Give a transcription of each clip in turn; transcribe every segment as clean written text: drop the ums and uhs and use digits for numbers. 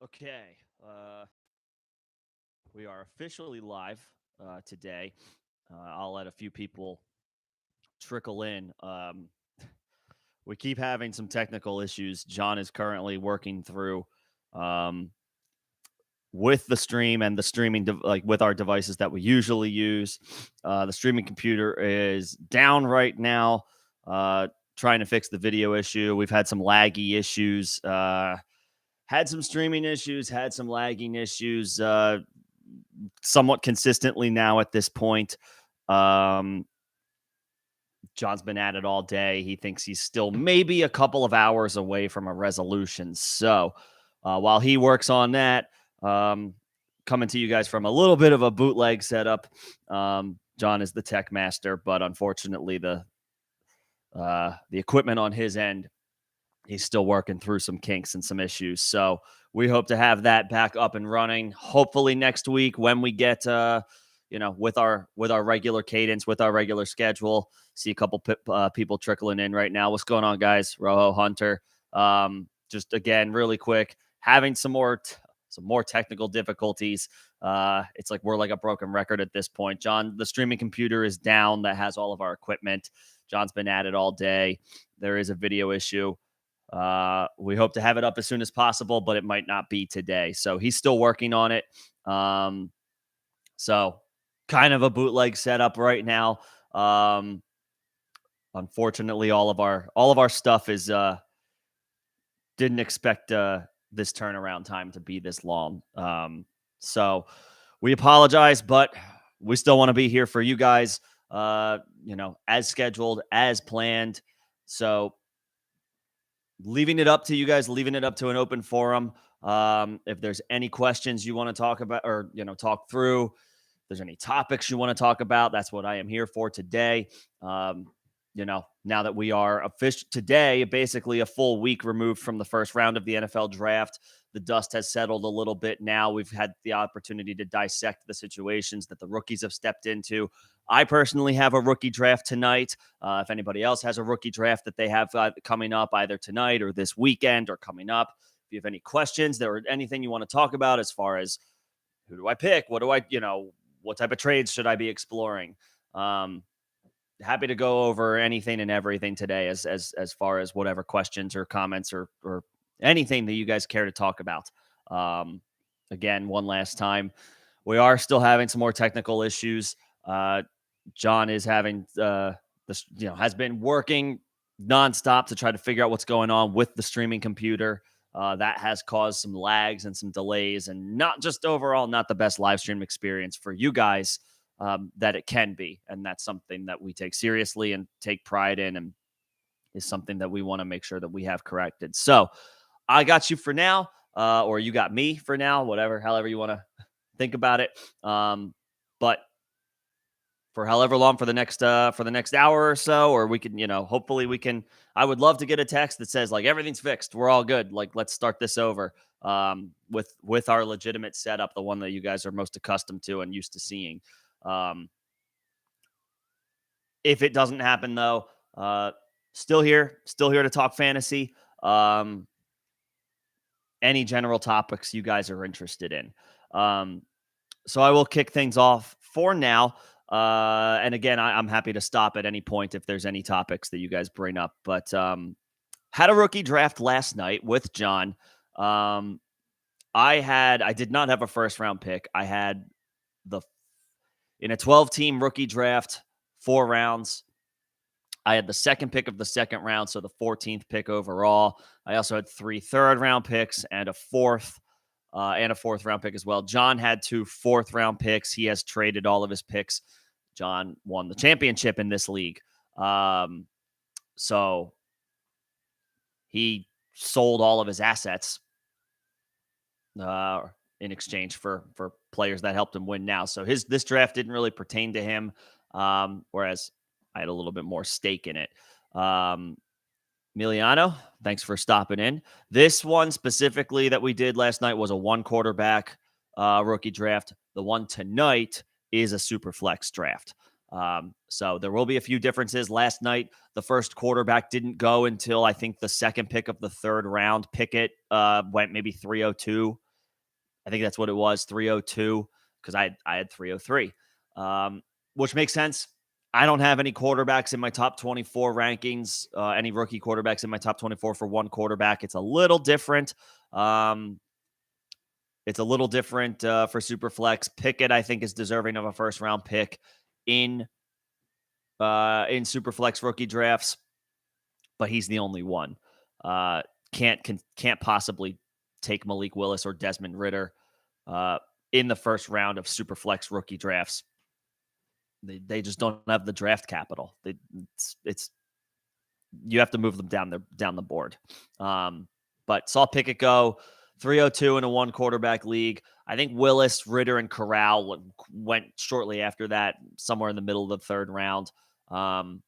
Okay, we are officially live today. I'll let a few people trickle in. We keep having some technical issues. John is currently working through um, with the stream and the streaming, like with our devices that we usually use. The streaming computer is down right now, trying to fix the video issue. We've had some laggy issues. Had some streaming issues, had some lagging issues, somewhat consistently now at this point. Um, John's been at it all day. He thinks he's still maybe a couple of hours away from a resolution. So while he works on that, coming to you guys from a little bit of a bootleg setup, John is the tech master, but unfortunately the equipment on his end, he's still working through some kinks and some issues. So we hope to have that back up and running. Hopefully next week when we get, with our regular cadence, with our regular schedule. See a couple people trickling in right now. What's going on, guys? Rojo, Hunter. Just again, really quick, having some more technical difficulties. It's like we're like a broken record at this point. John, the streaming computer is down that has all of our equipment. John's been at it all day. There is a video issue. We hope to have it up as soon as possible, but it might not be today. So he's still working on it. So kind of a bootleg setup right now. Unfortunately, all of our stuff is didn't expect this turnaround time to be this long. So we apologize, but we still want to be here for you guys. As scheduled, as planned. So leaving it up to you guys, leaving it up to an open forum. If there's any questions you want to talk about or, talk through, if there's any topics you want to talk about, that's what I am here for today. Now that we are official today, basically a full week removed from the first round of the NFL draft, the dust has settled a little bit now. We've had the opportunity to dissect the situations that the rookies have stepped into. I personally have a rookie draft tonight. If anybody else has a rookie draft that they have coming up either tonight or this weekend or coming up, if you have any questions or anything you want to talk about as far as who do I pick? What do I, what type of trades should I be exploring? Happy to go over anything and everything today as far as whatever questions or comments or anything that you guys care to talk about. Again, one last time, we are still having some more technical issues. John is having has been working nonstop to try to figure out what's going on with the streaming computer. That has caused some lags and some delays, and not just overall not the best live stream experience for you guys that it can be. And that's something that we take seriously and take pride in, and is something that we want to make sure that we have corrected. So I got you for now, or you got me for now, however you want to think about it. But for however long, for the next hour or so, or we can, hopefully we can. I would love to get a text that says like everything's fixed, we're all good. Like let's start this over with our legitimate setup, the one that you guys are most accustomed to and used to seeing. If it doesn't happen though, still here to talk fantasy. Any general topics you guys are interested in. So I will kick things off for now. And again, I'm happy to stop at any point if there's any topics that you guys bring up. But had a rookie draft last night with John. I did not have a first round pick. I had in a 12-team rookie draft, 4 rounds. I had the second pick of the second round, so the 14th pick overall. I also had 3 third-round picks and a fourth round pick as well. John had 2 fourth-round picks. He has traded all of his picks. John won the championship in this league. So he sold all of his assets in exchange for players that helped him win now. So this draft didn't really pertain to him, whereas I had a little bit more stake in it. Miliano, thanks for stopping in. This one specifically that we did last night was a 1 quarterback rookie draft. The one tonight is a super flex draft. So there will be a few differences. Last night, the first quarterback didn't go until I think the second pick of the third round. Pickett went maybe 302. I think that's what it was, 302, because I had 303, which makes sense. I don't have any quarterbacks in my top 24 rankings, any rookie quarterbacks in my top 24 for one quarterback. It's a little different. It's a little different for Superflex. Pickett, I think, is deserving of a first-round pick in Superflex rookie drafts, but he's the only one. Can't possibly take Malik Willis or Desmond Ridder in the first round of Superflex rookie drafts. They just don't have the draft capital. It's you have to move them down the board. But saw Pickett go 302 in a one quarterback league. I think Willis, Ridder, and Corral went shortly after that, somewhere in the middle of the third round. I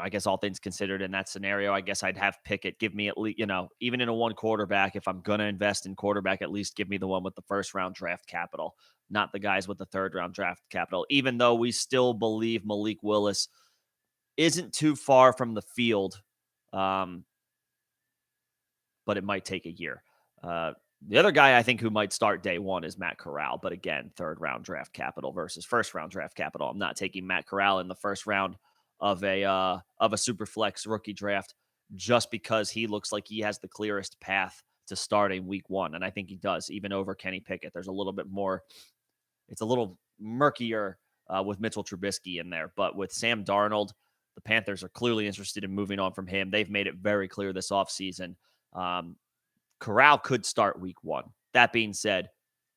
guess all things considered in that scenario, I guess I'd have Pickett. Give me at least, even in a one quarterback, if I'm going to invest in quarterback, at least give me the one with the first round draft capital, not the guys with the third round draft capital, even though we still believe Malik Willis isn't too far from the field. But it might take a year. The other guy I think who might start day one is Matt Corral. But again, third round draft capital versus first round draft capital. I'm not taking Matt Corral in the first round of a Superflex rookie draft just because he looks like he has the clearest path to starting week one. And I think he does, even over Kenny Pickett. There's a little bit more, it's a little murkier with Mitchell Trubisky in there. But with Sam Darnold, the Panthers are clearly interested in moving on from him. They've made it very clear this offseason. Corral could start week one. That being said,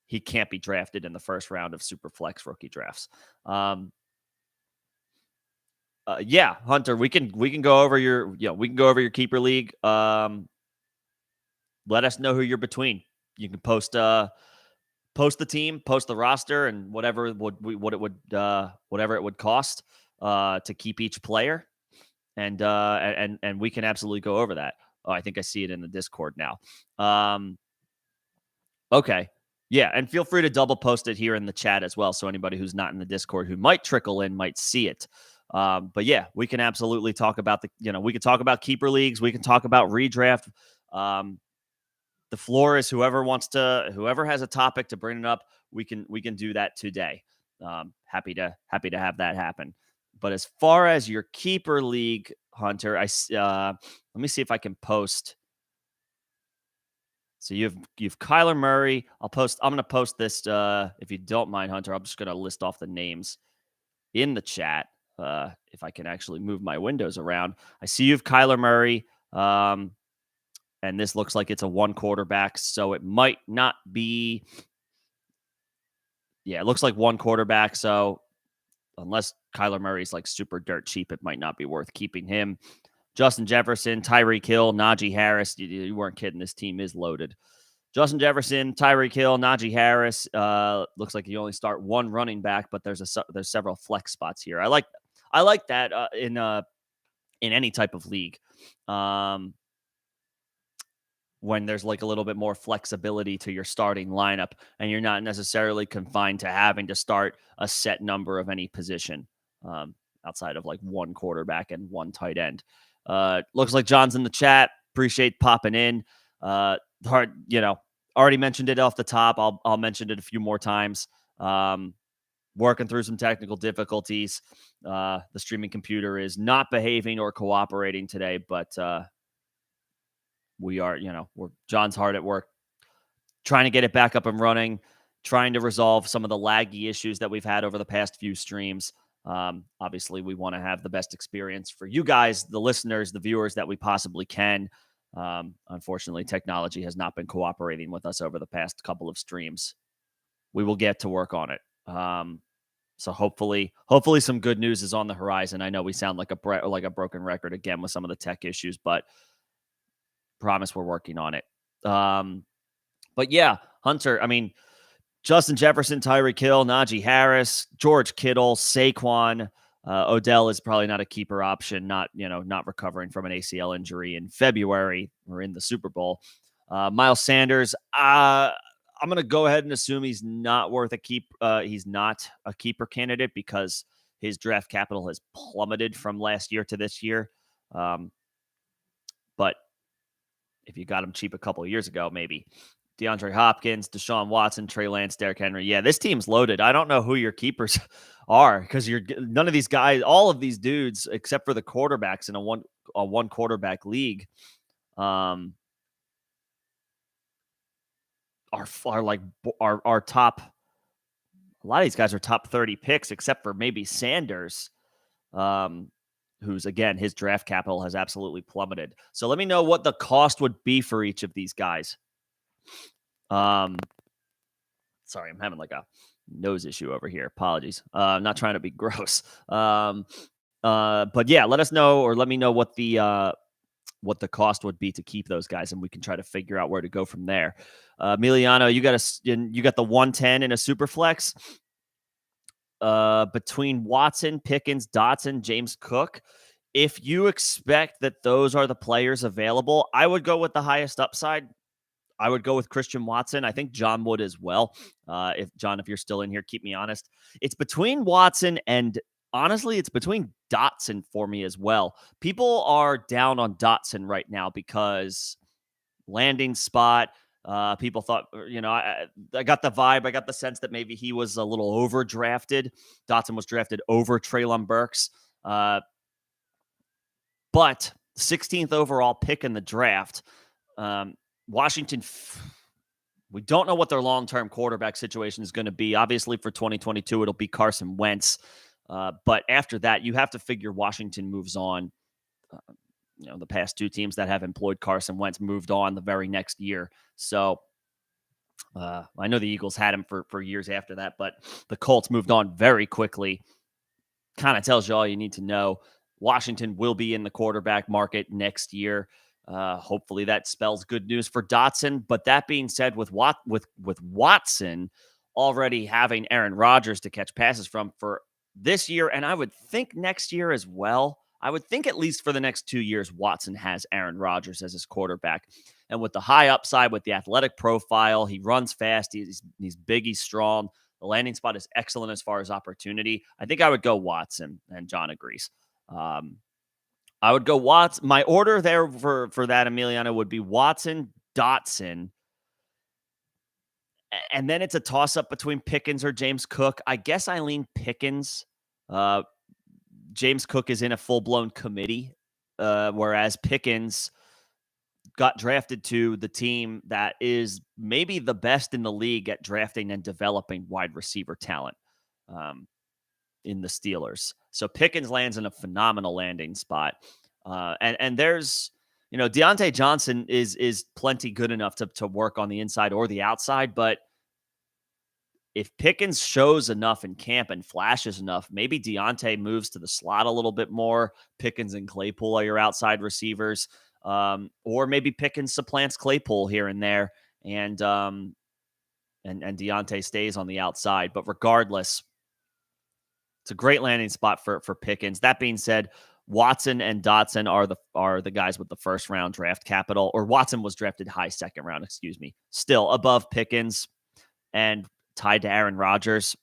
he can't be drafted in the first round of Superflex rookie drafts. Yeah, Hunter, we can go over your keeper league. Let us know who you're between. You can post the team, post the roster, and whatever it would cost to keep each player, and we can absolutely go over that. Oh, I think I see it in the Discord now. Okay. Yeah, and feel free to double post it here in the chat as well, so anybody who's not in the Discord who might trickle in might see it. But yeah, we can absolutely talk about we can talk about keeper leagues. We can talk about redraft. The floor is whoever has a topic to bring it up. We can do that today. Happy to have that happen. But as far as your keeper league, Hunter, let me see if I can post. So you've Kyler Murray. I'm going to post this if you don't mind, Hunter. I'm just going to list off the names in the chat. If I can actually move my windows around. I see you've Kyler Murray. And this looks like it's a one quarterback, so it might not be. Yeah, it looks like one quarterback. So unless Kyler Murray's like super dirt cheap, it might not be worth keeping him. Justin Jefferson, Tyreek Hill, Najee Harris. You weren't kidding. This team is loaded. Justin Jefferson, Tyreek Hill, Najee Harris. Looks like you only start one running back, but there's several flex spots here. I like that in any type of league. When there's like a little bit more flexibility to your starting lineup and you're not necessarily confined to having to start a set number of any position outside of like one quarterback and one tight end. Looks like John's in the chat. Appreciate popping in. Already mentioned it off the top. I'll mention it a few more times. Working through some technical difficulties. The streaming computer is not behaving or cooperating today, but we are, John's hard at work trying to get it back up and running, trying to resolve some of the laggy issues that we've had over the past few streams. Obviously, we want to have the best experience for you guys, the listeners, the viewers that we possibly can. Unfortunately, technology has not been cooperating with us over the past couple of streams. We will get to work on it. So hopefully some good news is on the horizon. I know we sound like a broken record again with some of the tech issues, but promise we're working on it. But yeah, Hunter, I mean, Justin Jefferson, Tyreek Hill, Najee Harris, George Kittle, Saquon, Odell is probably not a keeper option, not recovering from an ACL injury in February or in the Super Bowl. Miles Sanders, I'm going to go ahead and assume he's not worth a keep. He's not a keeper candidate because his draft capital has plummeted from last year to this year. But if you got him cheap a couple of years ago, maybe DeAndre Hopkins, Deshaun Watson, Trey Lance, Derrick Henry. Yeah, this team's loaded. I don't know who your keepers are because you're none of these guys, all of these dudes, except for the quarterbacks in a one quarterback league, um, are like are top. A lot of these guys are top 30 picks, except for maybe Sanders, um, who's again his draft capital has absolutely plummeted. So let me know what the cost would be for each of these guys. Sorry, I'm having like a nose issue over here. Apologies. I'm not trying to be gross. But yeah, let us know or let me know what the cost would be to keep those guys, and we can try to figure out where to go from there. Emiliano, you got the 110 in a super flex between Watson, Pickens, Dotson, James Cook. If you expect that those are the players available, I would go with the highest upside. I would go with Christian Watson. I think John would as well. If you're still in here, keep me honest. It's between Watson and honestly, it's between Dotson for me as well. People are down on Dotson right now because landing spot. People thought, I got the vibe. I got the sense that maybe he was a little overdrafted. Dotson was drafted over Treylon Burks. But 16th overall pick in the draft. Washington, we don't know what their long-term quarterback situation is going to be. Obviously, for 2022, it'll be Carson Wentz. But after that, you have to figure Washington moves on. The past two teams that have employed Carson Wentz moved on the very next year. So I know the Eagles had him for years after that, but the Colts moved on very quickly. Kind of tells you all you need to know. Washington will be in the quarterback market next year. Hopefully that spells good news for Dotson. But that being said, with Watson already having Aaron Rodgers to catch passes from for this year, and I would think next year as well. I would think at least for the next 2 years, Watson has Aaron Rodgers as his quarterback. And with the high upside, with the athletic profile, he runs fast, he's big, he's strong. The landing spot is excellent as far as opportunity. I think I would go Watson, and John agrees. I would go Watson. My order there for that, Emiliano, would be Watson, Dotson, and then it's a toss-up between Pickens or James Cook. I guess I lean Pickens. James Cook is in a full-blown committee, whereas Pickens got drafted to the team that is maybe the best in the league at drafting and developing wide receiver talent in the Steelers. So Pickens lands in a phenomenal landing spot. And there's, Deontay Johnson is plenty good enough to work on the inside or the outside, but if Pickens shows enough in camp and flashes enough, maybe Deontay moves to the slot a little bit more. Pickens and Claypool are your outside receivers. Or maybe Pickens supplants Claypool here and there, and Deontay stays on the outside. But regardless, it's a great landing spot for Pickens. That being said, Watson and Dotson are the guys with the first round draft capital, or Watson was drafted high second round, excuse me. Still above Pickens and tied to Aaron Rodgers.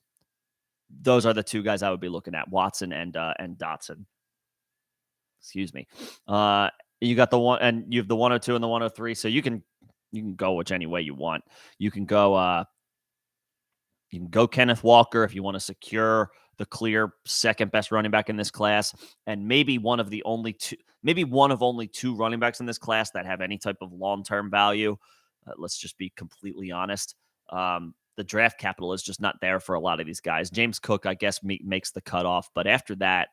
Those are the two guys I would be looking at, Watson and Dotson. Excuse me. You got the one, and you have the 102 and the 103, so you can go which any way you want. You can go Kenneth Walker if you want to secure the clear second best running back in this class, and maybe one of only two running backs in this class that have any type of long-term value. Let's just be completely honest. The draft capital is just not there for a lot of these guys. James Cook, I guess, makes the cutoff, but after that,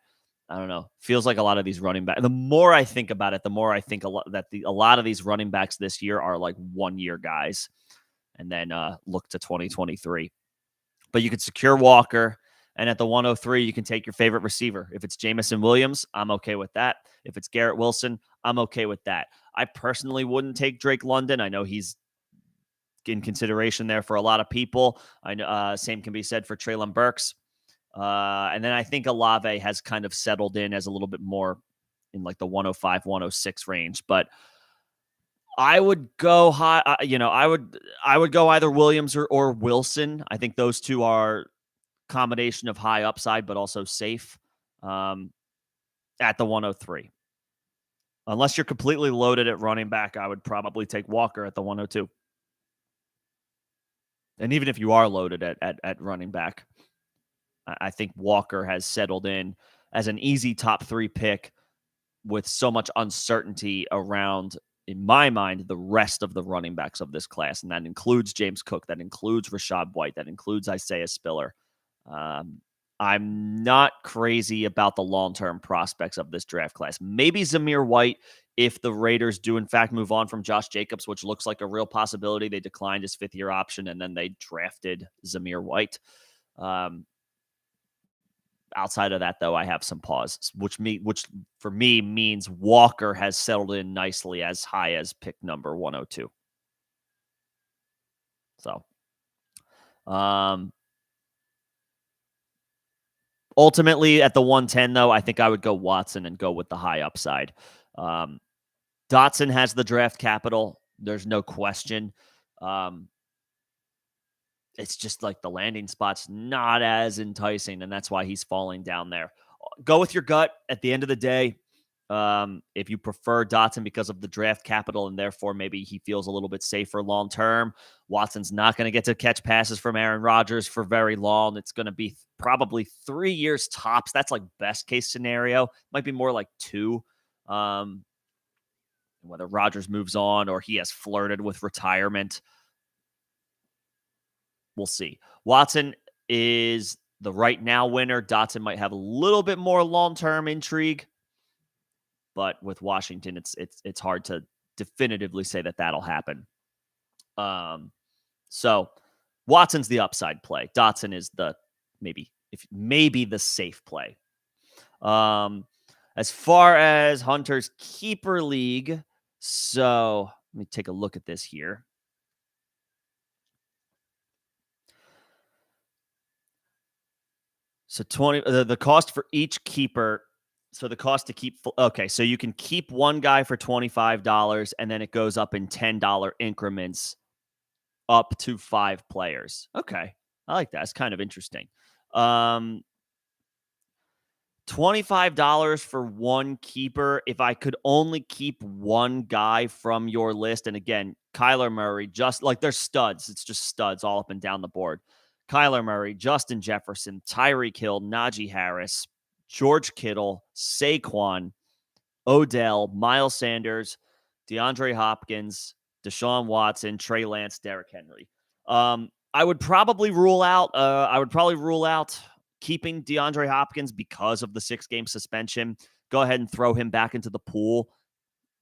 I don't know. Feels like a lot of these running backs. The more I think about it, the more I think a lot of these running backs this year are like 1 year guys, and then look to 2023. But you could secure Walker, and at the 103, you can take your favorite receiver. If it's Jamison Williams, I'm okay with that. If it's Garrett Wilson, I'm okay with that. I personally wouldn't take Drake London. I know he's in consideration there for a lot of people. I know same can be said for Treylon Burks. And then I think Olave has kind of settled in as a little bit more in like the 105, 106 range. But I would go high. I would go either Williams or Wilson. I think those two are combination of high upside, but also safe at the 103. Unless you're completely loaded at running back, I would probably take Walker at the 102. And even if you are loaded at running back, I think Walker has settled in as an easy top 3 pick with so much uncertainty around, in my mind, the rest of the running backs of this class. And that includes James Cook, that includes Rashad White, that includes Isaiah Spiller. I'm not crazy about the long-term prospects of this draft class. Maybe Zamir White, if the Raiders do in fact move on from Josh Jacobs, which looks like a real possibility. They declined his 5th-year option, and then they drafted Zamir White. Outside of that, though, I have some pause, which for me means Walker has settled in nicely as high as pick number 102. So, ultimately at the 110, though, I think I would go Watson and go with the high upside. Dotson has the draft capital. There's no question. It's just like the landing spot's not as enticing, and that's why he's falling down there. Go with your gut at the end of the day. If you prefer Dotson because of the draft capital and therefore maybe he feels a little bit safer long term, Watson's not going to get to catch passes from Aaron Rodgers for very long. It's going to be probably 3 years tops. That's like best case scenario. Might be more like 2. Whether Rodgers moves on or he has flirted with retirement, we'll see. Watson is the right now winner. Dotson might have a little bit more long-term intrigue, but with Washington, it's hard to definitively say that that'll happen. So Watson's the upside play. Dotson is the maybe the safe play. As far as Hunter's keeper league, so let me take a look at this here. So the cost for each keeper. So the cost to keep, okay, so you can keep one guy for $25, and then it goes up in $10 increments up to 5 players. Okay, I like that. It's kind of interesting. $25 for one keeper. If I could only keep one guy from your list, and again, Kyler Murray, just like they're studs. It's just studs all up and down the board. Kyler Murray, Justin Jefferson, Tyreek Hill, Najee Harris, George Kittle, Saquon, Odell, Miles Sanders, DeAndre Hopkins, Deshaun Watson, Trey Lance, Derrick Henry. I would probably rule out keeping DeAndre Hopkins because of the 6-game suspension. Go ahead and throw him back into the pool.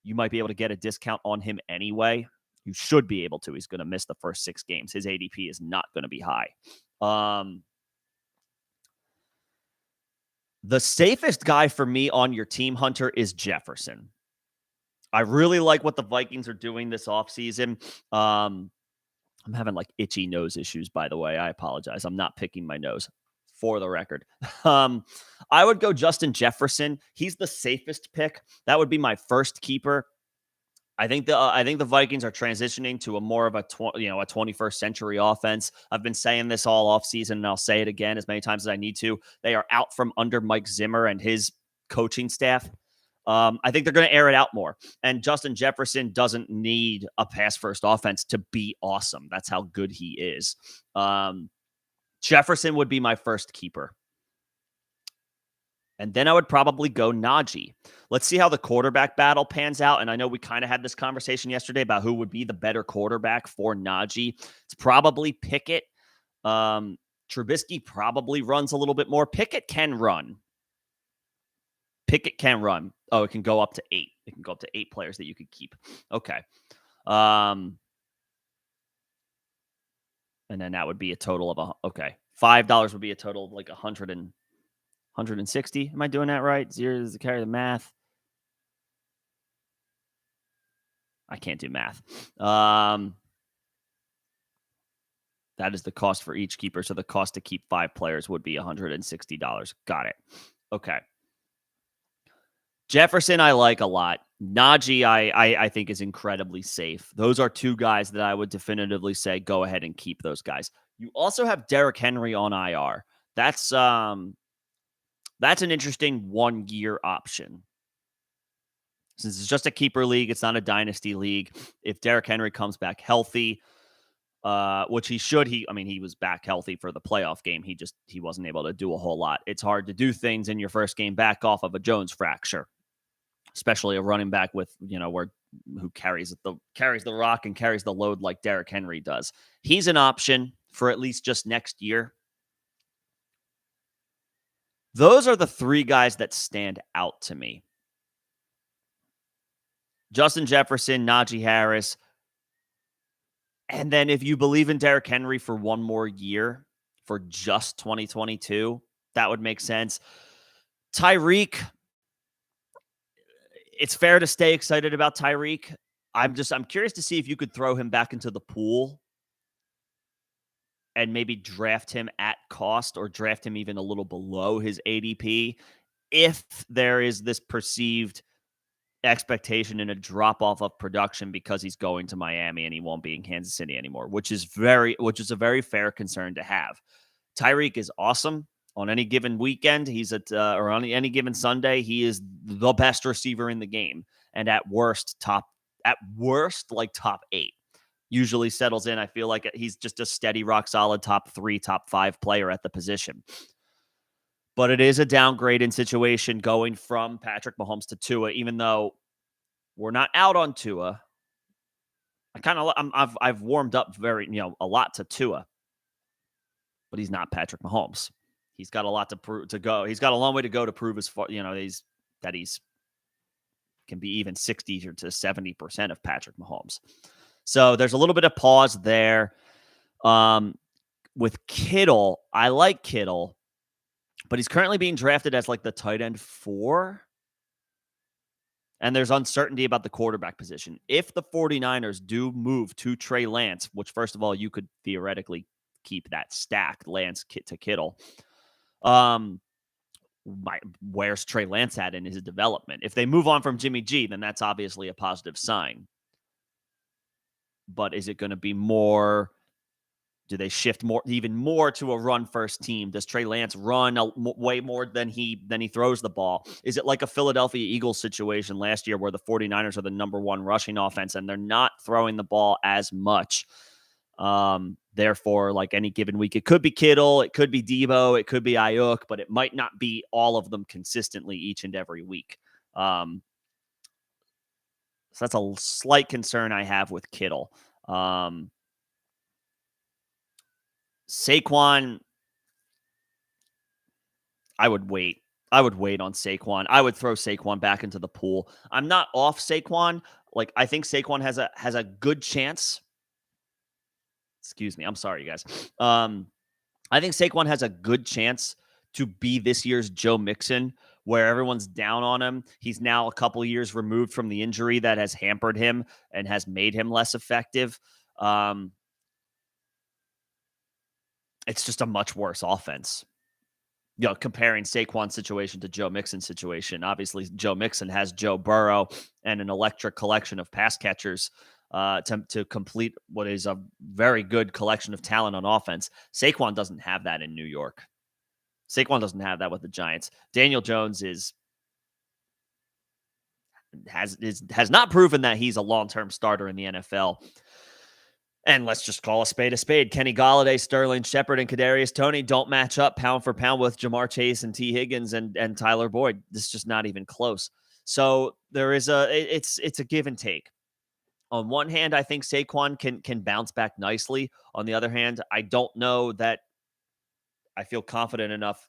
You might be able to get a discount on him anyway. You should be able to. He's going to miss the first 6 games. His ADP is not going to be high. The safest guy for me on your team, Hunter, is Jefferson. I really like what the Vikings are doing this offseason. I'm having like itchy nose issues, by the way. I apologize. I'm not picking my nose, for the record. I would go Justin Jefferson. He's the safest pick. That would be my first keeper. I think the Vikings are transitioning to a more of a 21st century offense. I've been saying this all offseason, and I'll say it again as many times as I need to. They are out from under Mike Zimmer and his coaching staff. I think they're going to air it out more. And Justin Jefferson doesn't need a pass-first offense to be awesome. That's how good he is. Jefferson would be my first keeper. And then I would probably go Najee. Let's see how the quarterback battle pans out. And I know we kind of had this conversation yesterday about who would be the better quarterback for Najee. It's probably Pickett. Trubisky probably runs a little bit more. Pickett can run. Oh, it can go up to 8. It can go up to 8 players that you could keep. Okay. And then that would be a total of $5 would be a total of like 160. Am I doing that right? 0 is to carry the math. I can't do math. That is the cost for each keeper. So the cost to keep 5 players would be $160. Got it. Okay. Jefferson, I like a lot. Najee, I think is incredibly safe. Those are 2 guys that I would definitively say go ahead and keep those guys. You also have Derrick Henry on IR. That's an interesting 1-year option. Since it's just a keeper league, it's not a dynasty league. If Derrick Henry comes back healthy, which he should. He was back healthy for the playoff game. He wasn't able to do a whole lot. It's hard to do things in your first game back off of a Jones fracture, especially a running back with, who carries the rock and carries the load like Derrick Henry does. He's an option for at least just next year. Those are the three guys that stand out to me. Justin Jefferson, Najee Harris. And then if you believe in Derrick Henry for one more year for just 2022, that would make sense. Tyreek, it's fair to stay excited about Tyreek. I'm curious to see if you could throw him back into the pool and maybe draft him at cost or draft him even a little below his ADP if there is this perceived expectation and a drop off of production because he's going to Miami and he won't be in Kansas City anymore, which is a very fair concern to have. Tyreek is awesome on any given weekend. He's or on any given Sunday, he is the best receiver in the game, and at worst top 8. Usually settles in. I feel like he's just a steady, rock solid top 3, top 5 player at the position. But it is a downgrade in situation going from Patrick Mahomes to Tua, even though we're not out on Tua. I've warmed up a lot to Tua, but he's not Patrick Mahomes. He's got a lot to go. He's got a long way to go to prove as far, that he's can be even 60 to 70% of Patrick Mahomes. So there's a little bit of pause there. With Kittle, I like Kittle, but he's currently being drafted as like the tight end 4. And there's uncertainty about the quarterback position. If the 49ers do move to Trey Lance, which first of all, you could theoretically keep that stacked Lance to Kittle. Where's Trey Lance at in his development? If they move on from Jimmy G, then that's obviously a positive sign. But is it going to be more? Do they shift even more to a run-first team? Does Trey Lance run way more than he throws the ball? Is it like a Philadelphia Eagles situation last year where the 49ers are the number 1 rushing offense and they're not throwing the ball as much? Therefore, like any given week, it could be Kittle, it could be Debo, it could be Ayuk, but it might not be all of them consistently each and every week. So that's a slight concern I have with Kittle. Saquon, I would wait. I would wait on Saquon. I would throw Saquon back into the pool. I'm not off Saquon. Like, I think Saquon has a good chance. Excuse me. I'm sorry, you guys. I think Saquon has a good chance to be this year's Joe Mixon, where everyone's down on him. He's now a couple years removed from the injury that has hampered him and has made him less effective. It's just a much worse offense. Comparing Saquon's situation to Joe Mixon's situation. Obviously, Joe Mixon has Joe Burrow and an electric collection of pass catchers to complete what is a very good collection of talent on offense. Saquon doesn't have that in New York. Saquon doesn't have that with the Giants. Daniel Jones has not proven that he's a long-term starter in the NFL. And let's just call a spade a spade. Kenny Golladay, Sterling Shepard, and Kadarius Toney don't match up pound for pound with Jamar Chase and T. Higgins and Tyler Boyd. This is just not even close. So there is it's a give and take. On one hand, I think Saquon can bounce back nicely. On the other hand, I don't know that I feel confident enough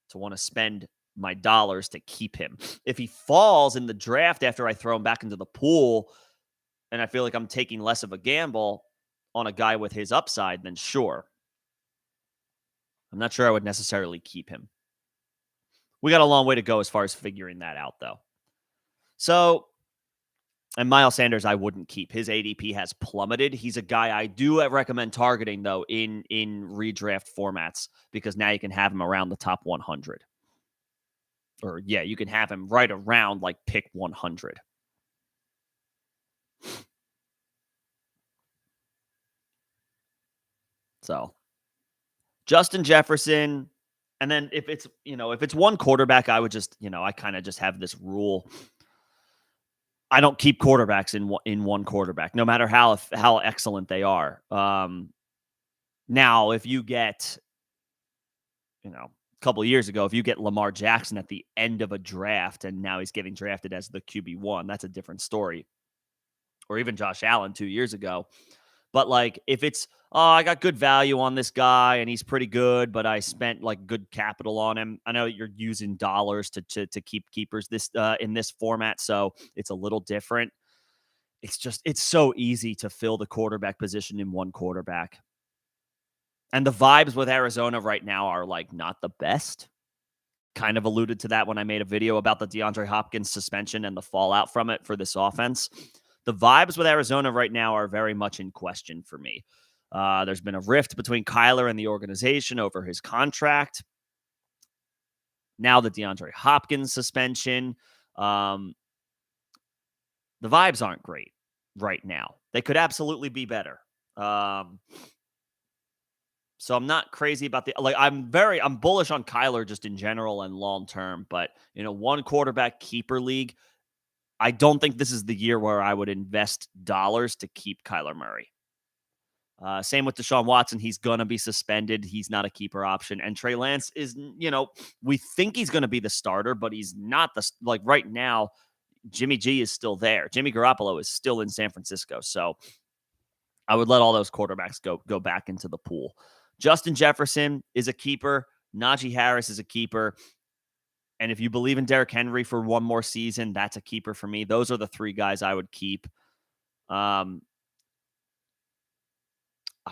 to want to spend my dollars to keep him. If he falls in the draft after I throw him back into the pool, and I feel like I'm taking less of a gamble on a guy with his upside, then sure. I'm not sure I would necessarily keep him. We got a long way to go as far as figuring that out, though. So, and Miles Sanders, I wouldn't keep. His ADP has plummeted. He's a guy I do recommend targeting, though, in redraft formats, because now you can have him around the top 100. Or, yeah, you can have him right around, like, pick 100. So, Justin Jefferson, and then if it's one quarterback, I would just, I kind of just have this rule. I don't keep quarterbacks in one quarterback, no matter how excellent they are. Now, if you get, a couple of years ago, if you get Lamar Jackson at the end of a draft and now he's getting drafted as the QB1, that's a different story. Or even Josh Allen 2 years ago. But like, if it's, I got good value on this guy and he's pretty good, but I spent like good capital on him. I know you're using dollars to keep keepers this in this format, so it's a little different. It's so easy to fill the quarterback position in one quarterback. And the vibes with Arizona right now are like not the best. Kind of alluded to that when I made a video about the DeAndre Hopkins suspension and the fallout from it for this offense. The vibes with Arizona right now are very much in question for me. There's been a rift between Kyler and the organization over his contract. Now the DeAndre Hopkins suspension. The vibes aren't great right now. They could absolutely be better. So I'm not crazy about I'm bullish on Kyler just in general and long term, but in a one quarterback keeper league, I don't think this is the year where I would invest dollars to keep Kyler Murray. Same with Deshaun Watson. He's going to be suspended. He's not a keeper option. And Trey Lance is, we think he's going to be the starter, but he's not right now, Jimmy G is still there. Jimmy Garoppolo is still in San Francisco. So I would let all those quarterbacks go back into the pool. Justin Jefferson is a keeper. Najee Harris is a keeper. And if you believe in Derrick Henry for one more season, that's a keeper for me. Those are the three guys I would keep. I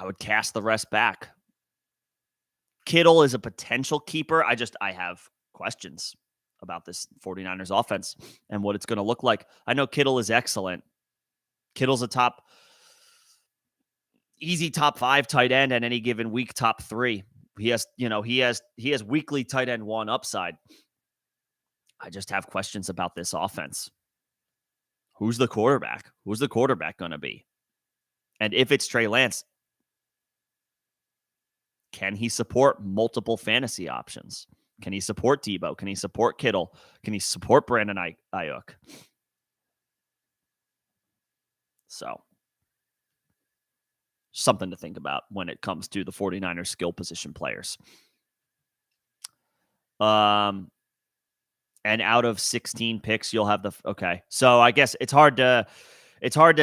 would cast the rest back. Kittle is a potential keeper. I have questions about this 49ers offense and what it's going to look like. I know Kittle is excellent. Kittle's a easy top 5 tight end at any given week, top 3. He has weekly tight end 1 upside. I just have questions about this offense. Who's the quarterback? Who's the quarterback going to be? And if it's Trey Lance, can he support multiple fantasy options? Can he support Debo? Can he support Kittle? Can he support Brandon Ayuk? So, something to think about when it comes to the 49ers skill position players. And out of 16 picks, you'll have okay. So I guess it's hard to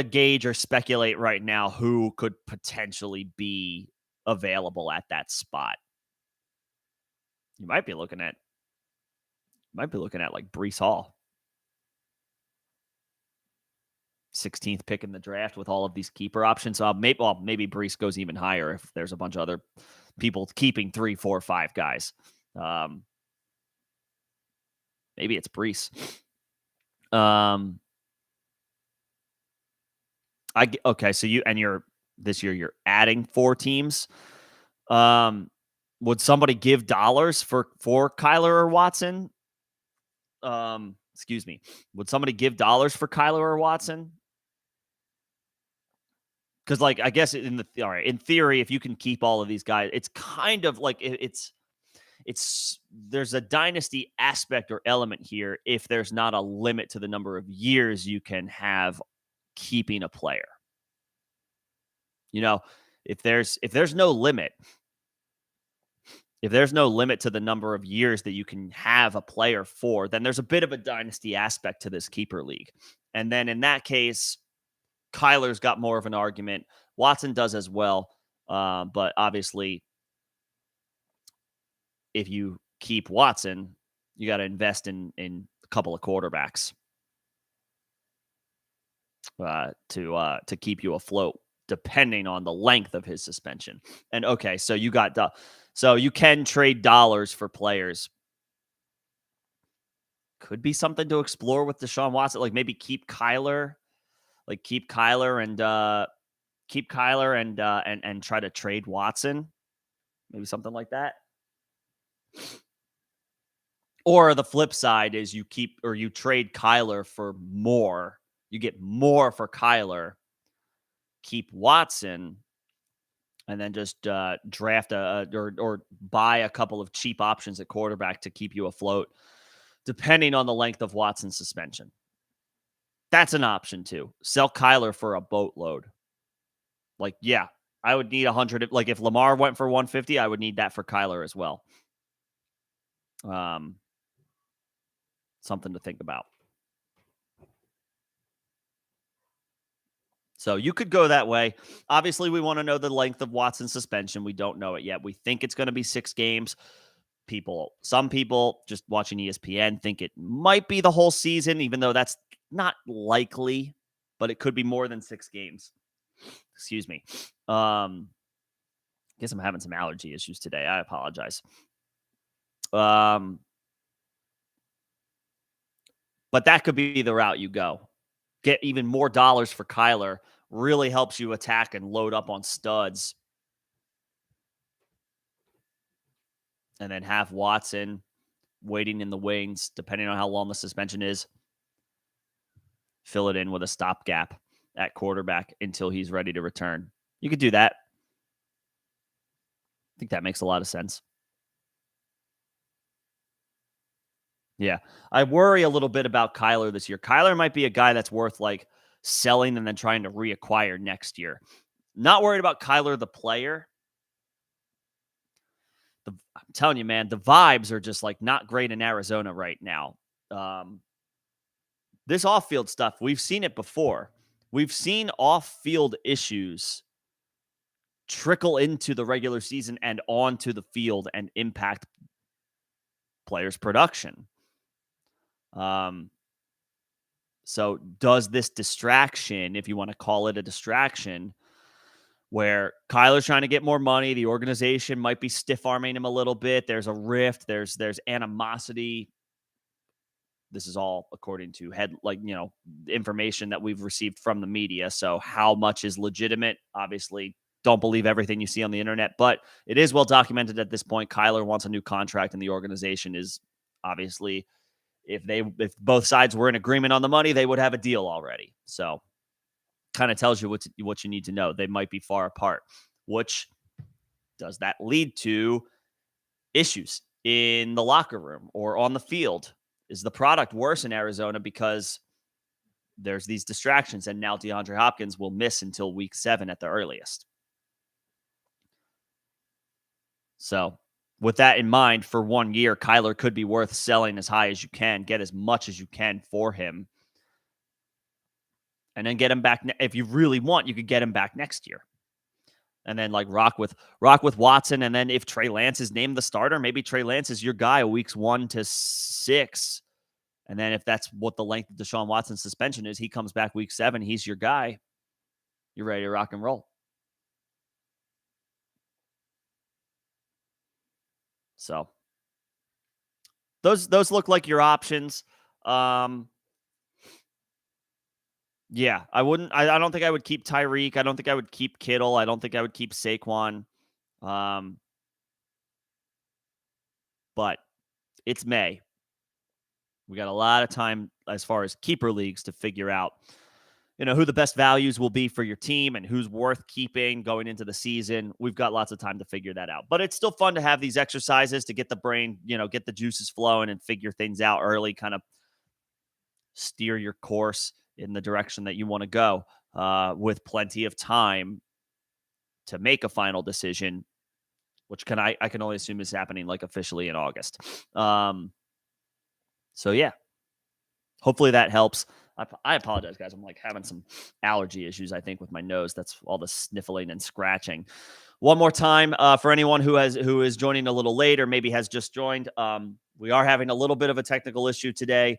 gauge or speculate right now who could potentially be available at that spot. You might be looking at like Breece Hall. 16th pick in the draft with all of these keeper options. Maybe Breece goes even higher if there's a bunch of other people keeping 3, 4, 5 guys. Maybe it's Breece. Okay. So this year you're adding 4 teams. Would somebody give dollars for Kyler or Watson? Excuse me. Would somebody give dollars for Kyler or Watson? Because, I guess in theory, if you can keep all of these guys, it's kind of like there's a dynasty aspect or element here if there's not a limit to the number of years you can have keeping a player. If there's no limit, to the number of years that you can have a player for, then there's a bit of a dynasty aspect to this keeper league. And then in that case, Kyler's got more of an argument. Watson does as well. But obviously, if you keep Watson, you got to invest in a couple of quarterbacks to keep you afloat, depending on the length of his suspension. And okay, so you can trade dollars for players. Could be something to explore with Deshaun Watson. Like maybe keep Kyler and try to trade Watson. Maybe something like that. Or the flip side is you trade Kyler for more. You get more for Kyler, keep Watson, and then just draft or buy a couple of cheap options at quarterback to keep you afloat, depending on the length of Watson's suspension. That's an option too. Sell Kyler for a boatload. Like, yeah, I would need 100. Like, if Lamar went for 150, I would need that for Kyler as well. Um, Something to think about. So you could go that way. Obviously, we want to know the length of Watson's suspension. We don't know it yet. We think it's going to be 6 games. Some people just watching ESPN think it might be the whole season, even though that's not likely, but it could be more than 6 games. Excuse me. Guess I'm having some allergy issues today. I apologize. But that could be the route you go. Get even more dollars for Kyler. Really helps you attack and load up on studs. And then have Watson waiting in the wings, depending on how long the suspension is. Fill it in with a stopgap at quarterback until he's ready to return. You could do that. I think that makes a lot of sense. Yeah. I worry a little bit about Kyler this year. Kyler might be a guy that's worth like selling and then trying to reacquire next year. Not worried about Kyler the player. I'm telling you, man, the vibes are just like not great in Arizona right now. This off-field stuff, we've seen it before. We've seen off-field issues trickle into the regular season and onto the field and impact players' production. So does this distraction, if you want to call it a distraction, where Kyler's trying to get more money, the organization might be stiff-arming him a little bit, there's a rift, there's animosity. This is all according to information that we've received from the media. So how much is legitimate? Obviously, don't believe everything you see on the internet, but it is well documented at this point. Kyler wants a new contract, and the organization is obviously, if both sides were in agreement on the money, they would have a deal already. So kind of tells you what you need to know. They might be far apart, which does that lead to issues in the locker room or on the field? Is the product worse in Arizona because there's these distractions, and now DeAndre Hopkins will miss until week 7 at the earliest? So with that in mind, for 1 year, Kyler could be worth selling as high as you can, get as much as you can for him, and then get him back. If you really want, you could get him back next year. And then like rock with Watson. And then if Trey Lance is named the starter, maybe Trey Lance is your guy weeks 1 to 6. And then if that's what the length of Deshaun Watson's suspension is, he comes back week 7, he's your guy. You're ready to rock and roll. So those look like your options. Yeah, I wouldn't. I don't think I would keep Tyreek. I don't think I would keep Kittle. I don't think I would keep Saquon. But it's May. We got a lot of time as far as keeper leagues to figure out, who the best values will be for your team and who's worth keeping going into the season. We've got lots of time to figure that out. But it's still fun to have these exercises to get the brain, get the juices flowing and figure things out early, kind of steer your course in the direction that you want to go with plenty of time to make a final decision, which I can only assume is happening like officially in August. So yeah, hopefully that helps. I apologize, guys. I'm like having some allergy issues, I think, with my nose. That's all the sniffling and scratching. One more time for anyone who is joining a little late or maybe has just joined. We are having a little bit of a technical issue today.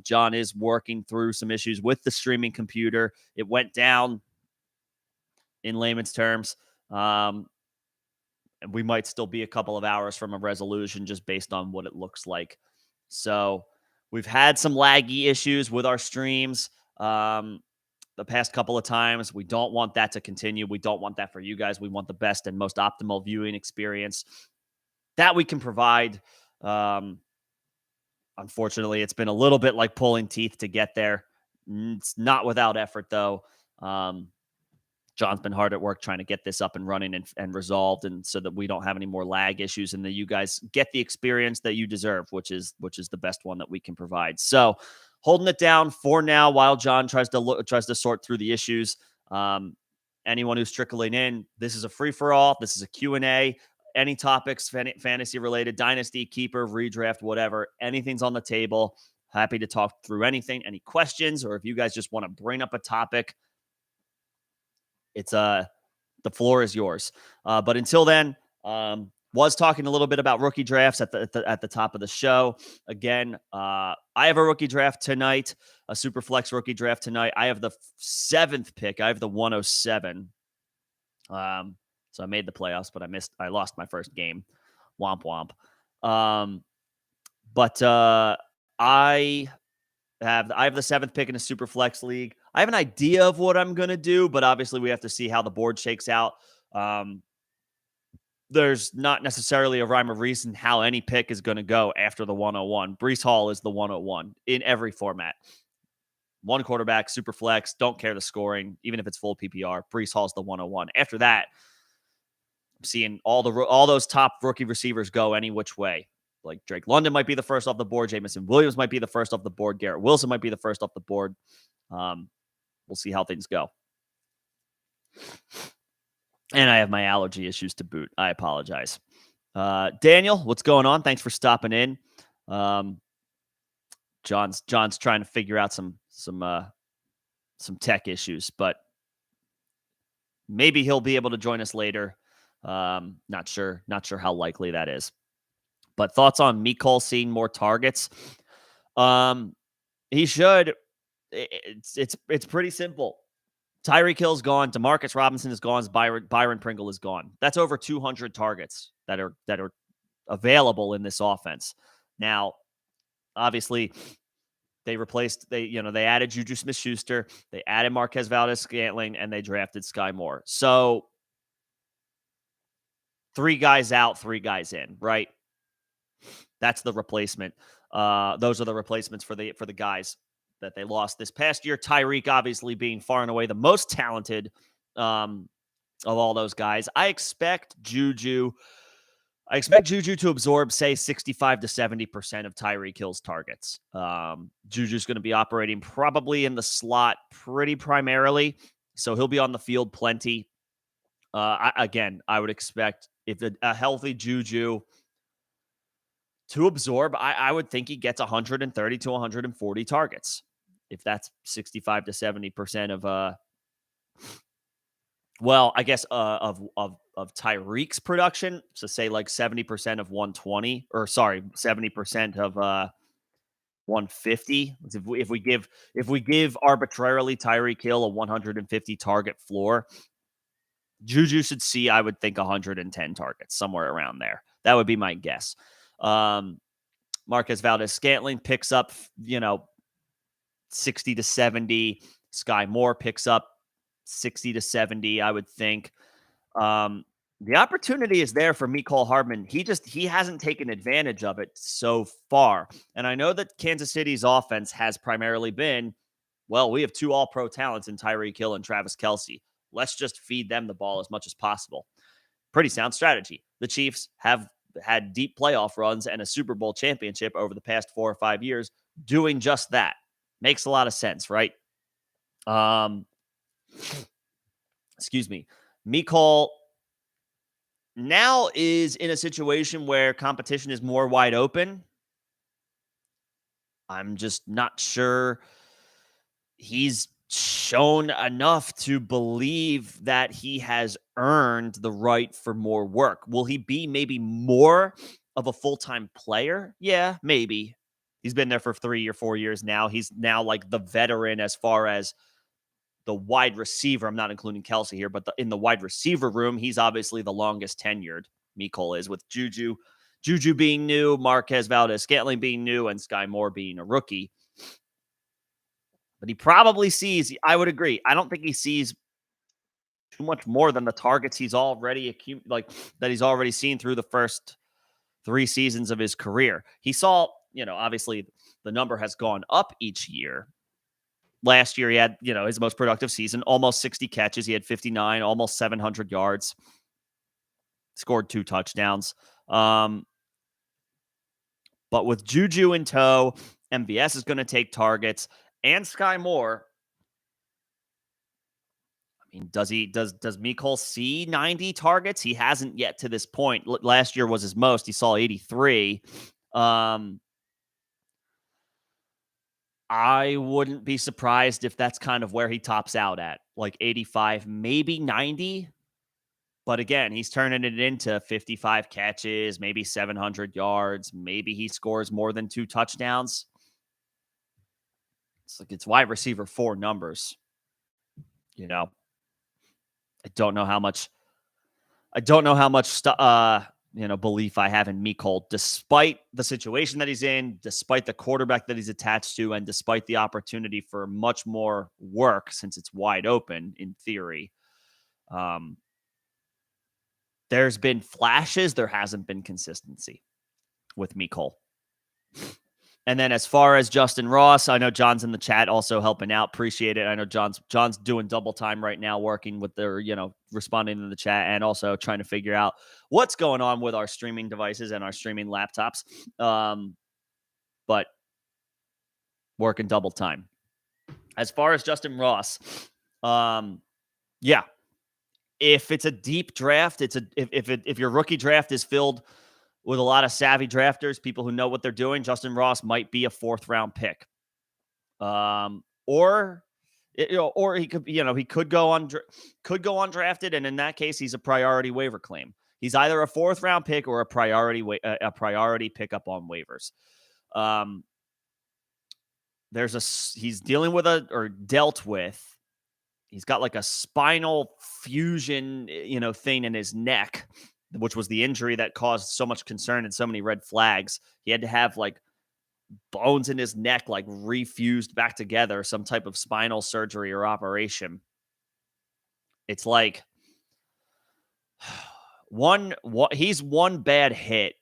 John is working through some issues with the streaming computer. It went down in layman's terms. And we might still be a couple of hours from a resolution just based on what it looks like. So we've had some laggy issues with our streams the past couple of times. We don't want that to continue. We don't want that for you guys. We want the best and most optimal viewing experience that we can provide. Unfortunately, it's been a little bit like pulling teeth to get there. It's not without effort, though. John's been hard at work trying to get this up and running and resolved, and so that we don't have any more lag issues and that you guys get the experience that you deserve, which is the best one that we can provide. So holding it down for now while John tries to sort through the issues. Anyone who's trickling in, this is a free-for-all. This is a Q&A. Any topics, fantasy-related, dynasty, keeper, redraft, whatever, anything's on the table. Happy to talk through anything, any questions, or if you guys just want to bring up a topic, it's the floor is yours. But until then, was talking a little bit about rookie drafts at the top of the show. Again, I have a rookie draft tonight, a super flex rookie draft tonight. I have the 7th pick. I have the 107. So I made the playoffs, but I lost my first game. Womp womp. But I have the 7th pick in a super flex league. I have an idea of what I'm going to do, but obviously we have to see how the board shakes out. There's not necessarily a rhyme or reason how any pick is going to go after the 101. Breece Hall is the 101 in every format. One quarterback, super flex, don't care the scoring, even if it's full PPR. Breece Hall's the 101. After that, I'm seeing all those top rookie receivers go any which way. Like Drake London might be the first off the board. Jameson Williams might be the first off the board. Garrett Wilson might be the first off the board. We'll see how things go. And I have my allergy issues to boot. I apologize. Daniel, what's going on? Thanks for stopping in. John's trying to figure out some tech issues, but maybe he'll be able to join us later. Not sure how likely that is. But thoughts on Mecole seeing more targets? He should. It's pretty simple. Tyreek Hill's gone. Demarcus Robinson is gone. Byron Pringle is gone. That's over 200 targets that are available in this offense. Now, obviously, they added Juju Smith-Schuster, they added Marquez Valdes-Scantling, and they drafted Sky Moore. So 3 guys out, 3 guys in, right? That's the replacement. Those are the replacements for the guys that they lost this past year. Tyreek obviously being far and away the most talented of all those guys. I expect Juju to absorb, say, 65 to 70% of Tyreek Hill's targets. Juju's going to be operating probably in the slot pretty primarily, so he'll be on the field plenty. I would expect if a healthy Juju to absorb, I would think he gets 130 to 140 targets. If that's 65 to 70% of Tyreek's production, so say like 70% of 120, or sorry, 70% of 150. If we give arbitrarily Tyreek Hill a 150 target floor, Juju should see, I would think, 110 targets, somewhere around there. That would be my guess. Marquez Valdes-Scantling picks up, 60 to 70. Sky Moore picks up 60 to 70, I would think. The opportunity is there for Mecole Hardman. He hasn't taken advantage of it so far. And I know that Kansas City's offense has primarily been, well, we have 2 all-pro talents in Tyreek Hill and Travis Kelce. Let's just feed them the ball as much as possible. Pretty sound strategy. The Chiefs have had deep playoff runs and a Super Bowl championship over the past 4 or 5 years doing just that. Makes a lot of sense, right? Excuse me. Mecole now is in a situation where competition is more wide open. I'm just not sure he's shown enough to believe that he has earned the right for more work. Will he be maybe more of a full-time player? Yeah, maybe. He's been there for 3 or 4 years now. He's now like the veteran as far as the wide receiver. I'm not including Kelce here, but in the wide receiver room, he's obviously the longest tenured. Mecole is, with Juju being new, Marquez Valdes-Scantling being new, and Sky Moore being a rookie. But he probably sees, I would agree, I don't think he sees too much more than the targets he's already that he's already seen through the first 3 seasons of his career. He saw, obviously the number has gone up each year. Last year he had, his most productive season, almost 60 catches. He had 59, almost 700 yards, scored 2 touchdowns. But with Juju in tow, MVS is going to take targets, and Sky Moore. I mean, does Mecole see 90 targets? He hasn't yet to this point. Last year was his most. He saw 83. I wouldn't be surprised if that's kind of where he tops out at, like 85, maybe 90. But again, he's turning it into 55 catches, maybe 700 yards. Maybe he scores more than 2 touchdowns. It's like it's wide receiver 4 numbers. You know, I don't know how much belief I have in Mecole, despite the situation that he's in, despite the quarterback that he's attached to, and despite the opportunity for much more work since it's wide open in theory. There's been flashes. There hasn't been consistency with Mecole. And then as far as Justin Ross, I know John's in the chat also helping out. Appreciate it. I know John's doing double time right now, working with their, responding to the chat and also trying to figure out what's going on with our streaming devices and our streaming laptops. But working double time. As far as Justin Ross, yeah. If it's a deep draft, if your rookie draft is filled with a lot of savvy drafters, people who know what they're doing, Justin Ross might be a 4th round pick. Or he could, he could go undrafted, and in that case, he's a priority waiver claim. He's either a 4th round pick or a priority pickup on waivers. He's dealing with dealt with. He's got like a spinal fusion, thing in his neck, which was the injury that caused so much concern and so many red flags. He had to have like bones in his neck, like refused back together, some type of spinal surgery or operation. It's like he's one bad hit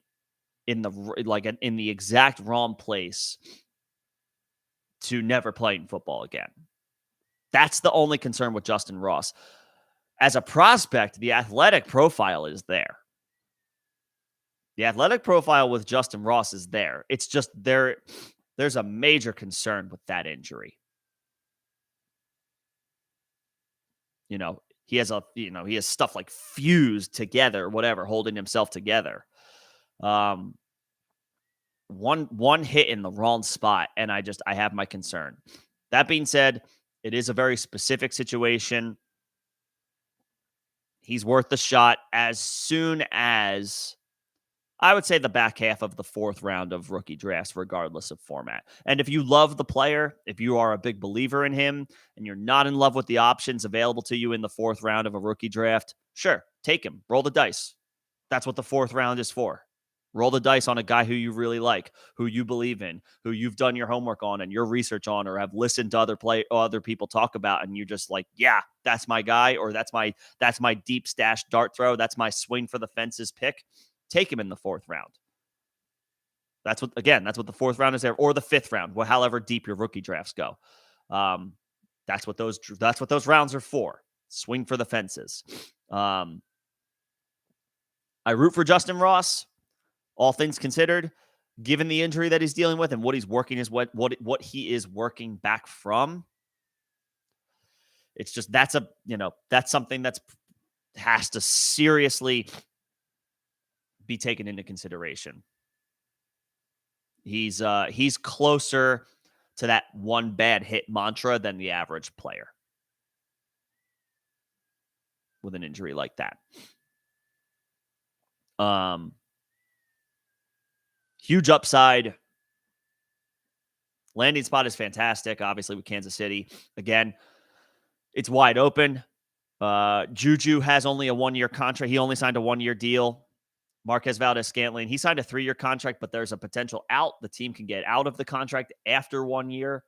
in the exact wrong place to never playing football again. That's the only concern with Justin Ross. As a prospect, the athletic profile is there. The athletic profile with Justin Ross is there. It's just there's a major concern with that injury. He has stuff like fused together, whatever, holding himself together. One hit in the wrong spot, and I have my concern. That being said, it is a very specific situation. He's worth the shot as soon as, I would say, the back half of the 4th round of rookie drafts, regardless of format. And if you love the player, if you are a big believer in him, and you're not in love with the options available to you in the 4th round of a rookie draft, sure, take him. Roll the dice. That's what the 4th round is for. Roll the dice on a guy who you really like, who you believe in, who you've done your homework on and your research on, or have listened to other people talk about, and you're just like, yeah, that's my guy, or that's my deep stash dart throw, that's my swing for the fences pick. Take him in the 4th round. That's what the 4th round is there, or the 5th round, however deep your rookie drafts go. That's what those rounds are for. Swing for the fences. I root for Justin Ross. All things considered, given the injury that he's dealing with and what he's working what he is working back from, it's just that's something that's has to seriously be taken into consideration. He's closer to that one bad hit mantra than the average player with an injury like that. Huge upside. Landing spot is fantastic, obviously, with Kansas City. Again, it's wide open. Juju has only a 1-year contract. He only signed a 1-year deal. Marquez Valdes-Scantling, he signed a 3-year contract, but there's a potential out. The team can get out of the contract after 1 year.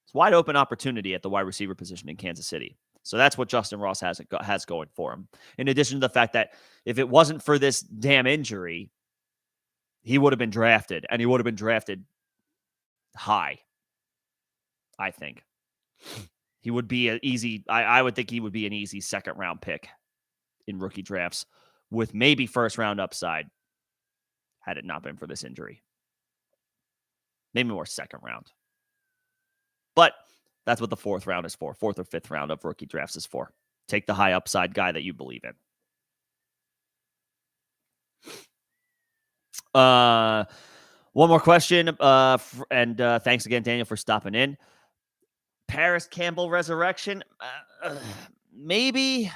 It's wide open opportunity at the wide receiver position in Kansas City. So that's what Justin Ross has going for him. In addition to the fact that if it wasn't for this damn injury, he would have been drafted, and he would have been drafted high, I think. He would be I would think he would be an easy 2nd round pick in rookie drafts with maybe 1st round upside had it not been for this injury. maybe more second round. But that's what the fourth round is for. Fourth or fifth round of rookie drafts is for. Take the high upside guy that you believe in. One more question, and thanks again, Daniel, for stopping in. Paris Campbell resurrection, maybe.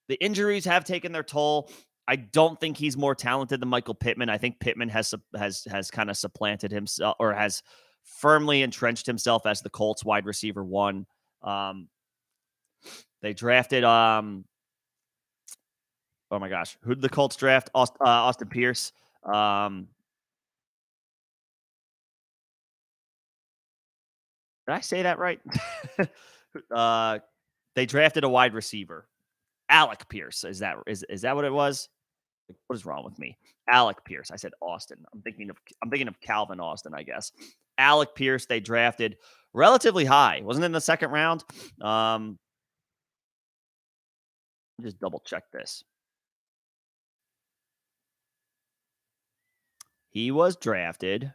The injuries have taken their toll. I don't think he's more talented than Michael Pittman. I think Pittman has kind of supplanted himself, or has firmly entrenched himself as the Colts wide receiver one. They drafted oh my gosh, who did the Colts draft? Austin Pierce. Did I say that right? They drafted a wide receiver, Alec Pierce. Is that what it was? What is wrong with me? Alec Pierce. I said Austin. I'm thinking of Calvin Austin, I guess. Alec Pierce. They drafted relatively high. Wasn't in the second round. Just double check this. He was drafted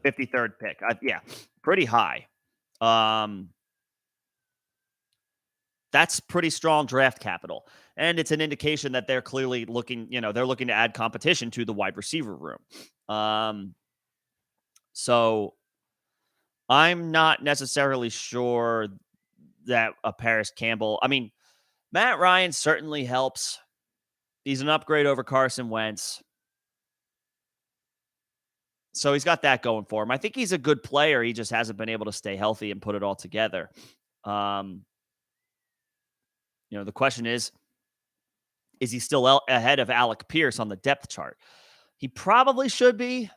53rd pick. Yeah, pretty high. That's pretty strong draft capital. And it's an indication that they're clearly looking, they're looking to add competition to the wide receiver room. So I'm not necessarily sure that a Paris Campbell, I mean, Matt Ryan certainly helps. He's an upgrade over Carson Wentz. So he's got that going for him. I think he's a good player. He just hasn't been able to stay healthy and put it all together. The question is he still ahead of Alec Pierce on the depth chart? He probably should be,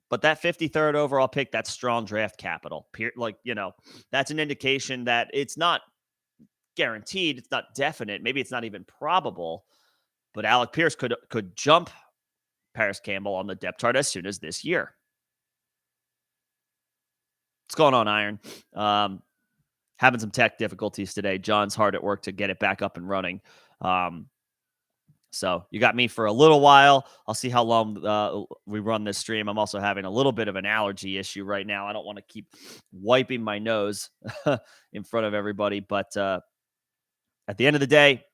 but that 53rd overall pick, that's strong draft capital. That's an indication that it's not guaranteed. It's not definite. Maybe it's not even probable, but Alec Pierce could jump Paris Campbell on the depth chart as soon as this year. What's going on, Iron? Having some tech difficulties today. John's hard at work to get it back up and running. So you got me for a little while. I'll see how long we run this stream. I'm also having a little bit of an allergy issue right now. I don't want to keep wiping my nose in front of everybody. But at the end of the day,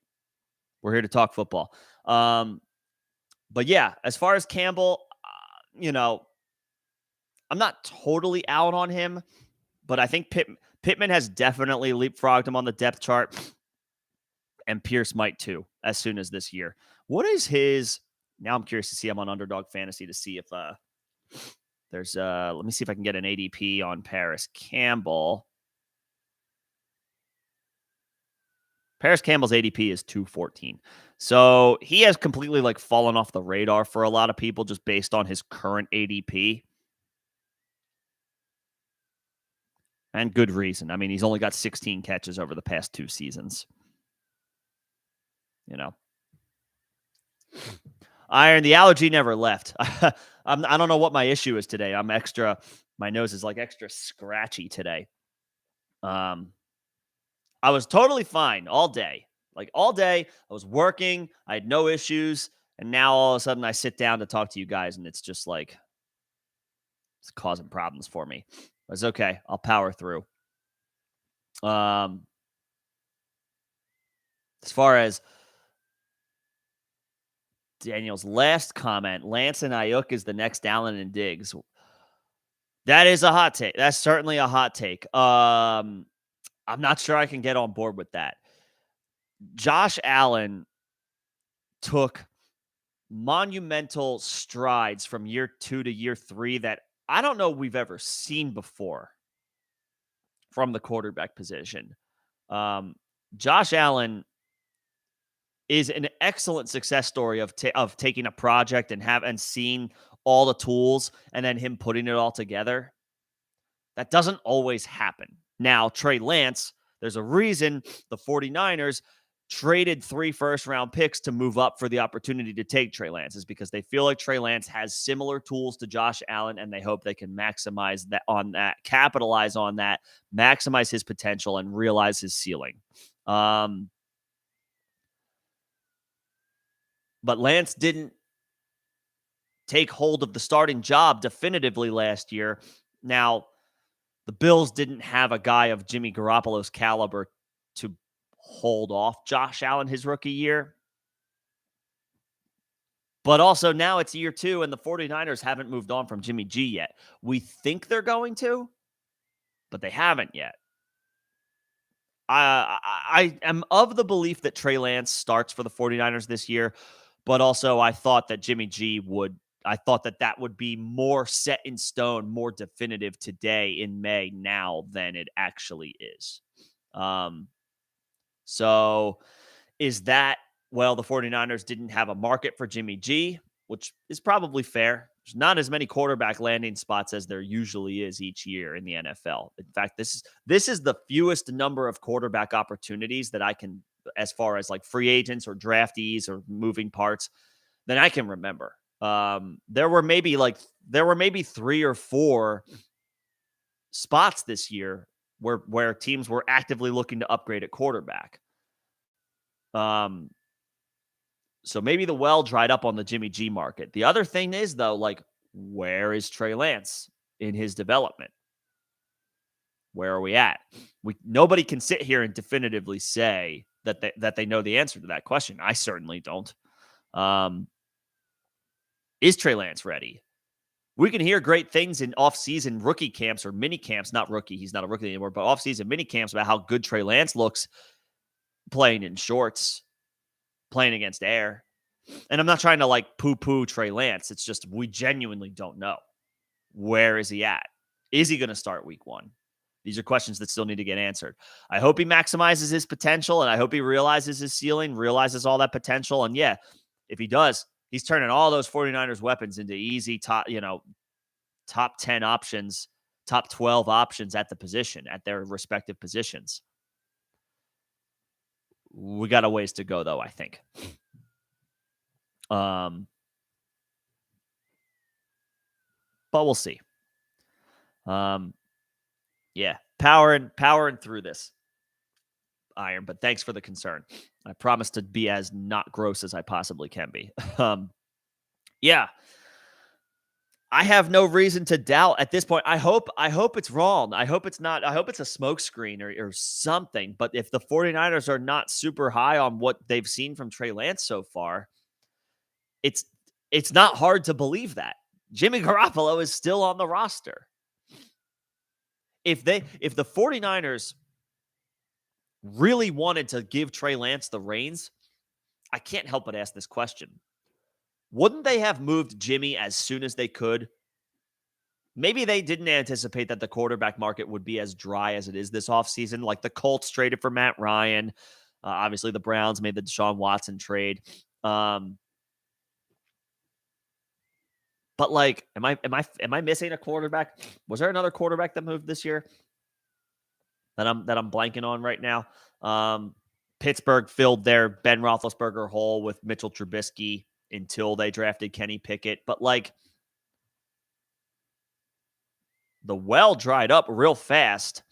we're here to talk football. But yeah, as far as Campbell, I'm not totally out on him, but I think Pittman has definitely leapfrogged him on the depth chart, and Pierce might too as soon as this year. What is his? Now I'm curious to see. I'm on Underdog Fantasy to see if there's let me see if I can get an ADP on Paris Campbell. Paris Campbell's ADP is 214. So he has completely fallen off the radar for a lot of people just based on his current ADP. And good reason. I mean, he's only got 16 catches over the past 2 seasons. Iron, the allergy never left. I don't know what my issue is today. My nose is extra scratchy today. I was totally fine all day. All day, I was working. I had no issues. And now all of a sudden I sit down to talk to you guys and it's just it's causing problems for me. It's okay. I'll power through. As far as Daniel's last comment, Lance and Ayuk is the next Allen and Diggs. That is a hot take. That's certainly a hot take. I'm not sure I can get on board with that. Josh Allen took monumental strides from year 2 to year 3 that I don't know we've ever seen before from the quarterback position. Josh Allen is an excellent success story of taking a project and seeing all the tools and then him putting it all together. That doesn't always happen. Now, Trey Lance, there's a reason the 49ers traded 3 first-round picks to move up for the opportunity to take Trey Lance, is because they feel like Trey Lance has similar tools to Josh Allen, and they hope they can maximize that on that, capitalize on that, maximize his potential, and realize his ceiling. But Lance didn't take hold of the starting job definitively last year. Now, the Bills didn't have a guy of Jimmy Garoppolo's caliber to hold off Josh Allen his rookie year. But also now it's year 2 and the 49ers haven't moved on from Jimmy G yet. We think they're going to, but they haven't yet. I am of the belief that Trey Lance starts for the 49ers this year, but also I thought that Jimmy G would. I thought that would be more set in stone, more definitive today in May now than it actually is. So is that, well, the 49ers didn't have a market for Jimmy G, which is probably fair. There's not as many quarterback landing spots as there usually is each year in the NFL. In fact, this is the fewest number of quarterback opportunities that I can, as far as like free agents or draftees or moving parts, than I can remember. There were maybe 3 or 4 spots this year where teams were actively looking to upgrade at quarterback. So maybe the well dried up on the Jimmy G market. The other thing is, though, like, where is Trey Lance in his development? Where are we at? Nobody can sit here and definitively say that they know the answer to that question. I certainly don't. Is Trey Lance ready? We can hear great things in off-season rookie camps or mini camps. Not rookie. He's not a rookie anymore, but off-season mini camps about how good Trey Lance looks playing in shorts, playing against air. And I'm not trying to like poo-poo Trey Lance. It's just we genuinely don't know. Where is he at? Is he going to start week 1? These are questions that still need to get answered. I hope he maximizes his potential, and I hope he realizes his ceiling, realizes all that potential. And yeah, if he does, he's turning all those 49ers weapons into easy top 10 options, top 12 options at the position, at their respective positions. We got a ways to go, though, I think. But we'll see. Yeah, powering through this, Iron. But thanks for the concern. I promise to be as not gross as I possibly can be. Yeah, I have no reason to doubt at this point. I hope it's wrong. I hope it's not. I hope it's a smokescreen or something. But if the 49ers are not super high on what they've seen from Trey Lance so far, it's not hard to believe that Jimmy Garoppolo is still on the roster. If the 49ers really wanted to give Trey Lance the reins, I can't help but ask this question. Wouldn't they have moved Jimmy as soon as they could? Maybe they didn't anticipate that the quarterback market would be as dry as it is this offseason. Like the Colts traded for Matt Ryan. Obviously, the Browns made the Deshaun Watson trade. But like, am I missing a quarterback? Was there another quarterback that moved this year that I'm blanking on right now? Pittsburgh filled their Ben Roethlisberger hole with Mitchell Trubisky until they drafted Kenny Pickett. But like, the well dried up real fast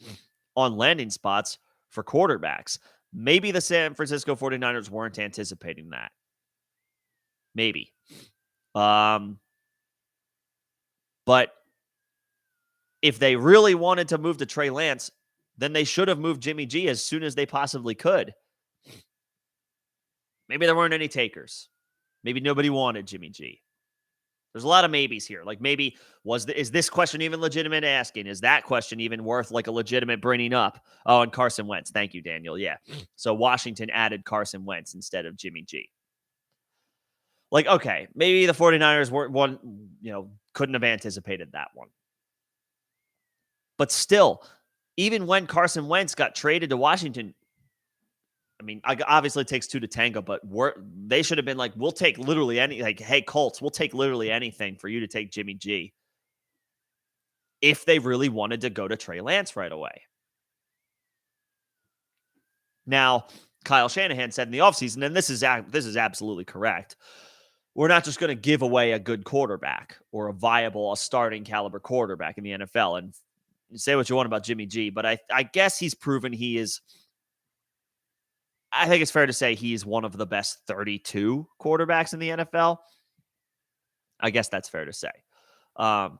on landing spots for quarterbacks. Maybe the San Francisco 49ers weren't anticipating that. Maybe. But if they really wanted to move to Trey Lance, then they should have moved Jimmy G as soon as they possibly could. Maybe there weren't any takers. Maybe nobody wanted Jimmy G. There's a lot of maybes here. Like maybe is this question even legitimate asking? Is that question even worth like a legitimate bringing up? Oh, and Carson Wentz. Thank you, Daniel. Yeah. So Washington added Carson Wentz instead of Jimmy G. Like, okay, maybe the 49ers couldn't have anticipated that one. But still, even when Carson Wentz got traded to Washington, I mean, obviously it takes 2 to tango, but they should have been like, we'll take literally hey, Colts, we'll take literally anything for you to take Jimmy G. If they really wanted to go to Trey Lance right away. Now, Kyle Shanahan said in the offseason, and this is absolutely correct, we're not just going to give away a good quarterback or a starting caliber quarterback in the NFL. And say what you want about Jimmy G, but I guess he's proven he is I think it's fair to say he's one of the best 32 quarterbacks in the NFL. I guess that's fair to say. Um,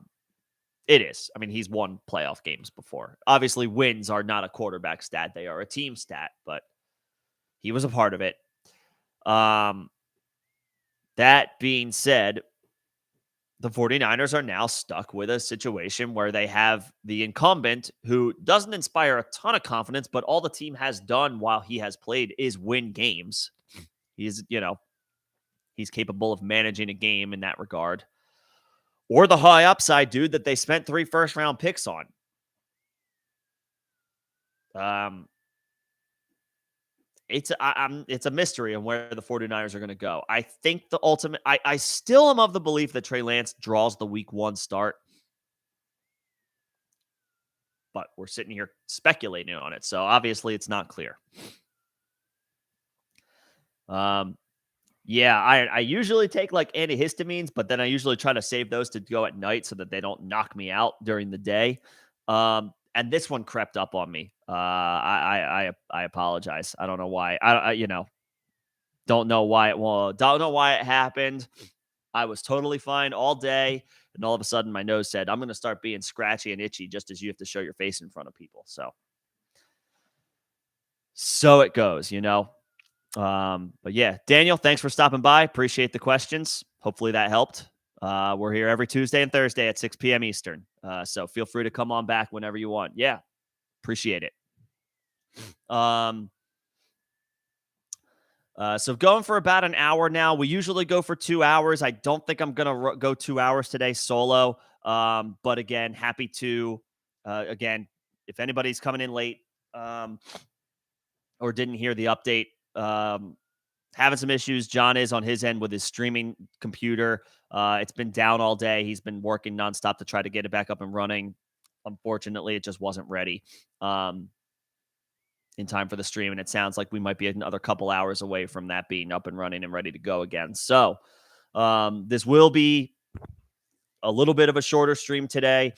it is. I mean, he's won playoff games before. Obviously, wins are not a quarterback stat. They are a team stat, but he was a part of it. That being said, the 49ers are now stuck with a situation where they have the incumbent who doesn't inspire a ton of confidence, but all the team has done while he has played is win games. He's, he's capable of managing a game in that regard. Or the high upside dude that they spent 3 first-round picks on. It's a mystery on where the 49ers are going to go. I think the ultimate I still am of the belief that Trey Lance draws the week 1 start. But we're sitting here speculating on it. So obviously it's not clear. Yeah, I usually take like antihistamines, but then I usually try to save those to go at night so that they don't knock me out during the day. And this one crept up on me. I apologize. I don't know why. Don't know why don't know why it happened. I was totally fine all day, and all of a sudden my nose said, "I'm going to start being scratchy and itchy just as you have to show your face in front of people." So it goes, But yeah, Daniel, thanks for stopping by. Appreciate the questions. Hopefully that helped. We're here every Tuesday and Thursday at 6 p.m. Eastern. So feel free to come on back whenever you want. Yeah, appreciate it. So going for about an hour now. We usually go for 2 hours. I don't think I'm going to go 2 hours today solo. But again, happy to, again, if anybody's coming in late or didn't hear the update, having some issues. John is on his end with his streaming computer. It's been down all day. He's been working nonstop to try to get it back up and running. Unfortunately, it just wasn't ready in time for the stream. And it sounds like we might be another couple hours away from that being up and running and ready to go again. So this will be a little bit of a shorter stream today.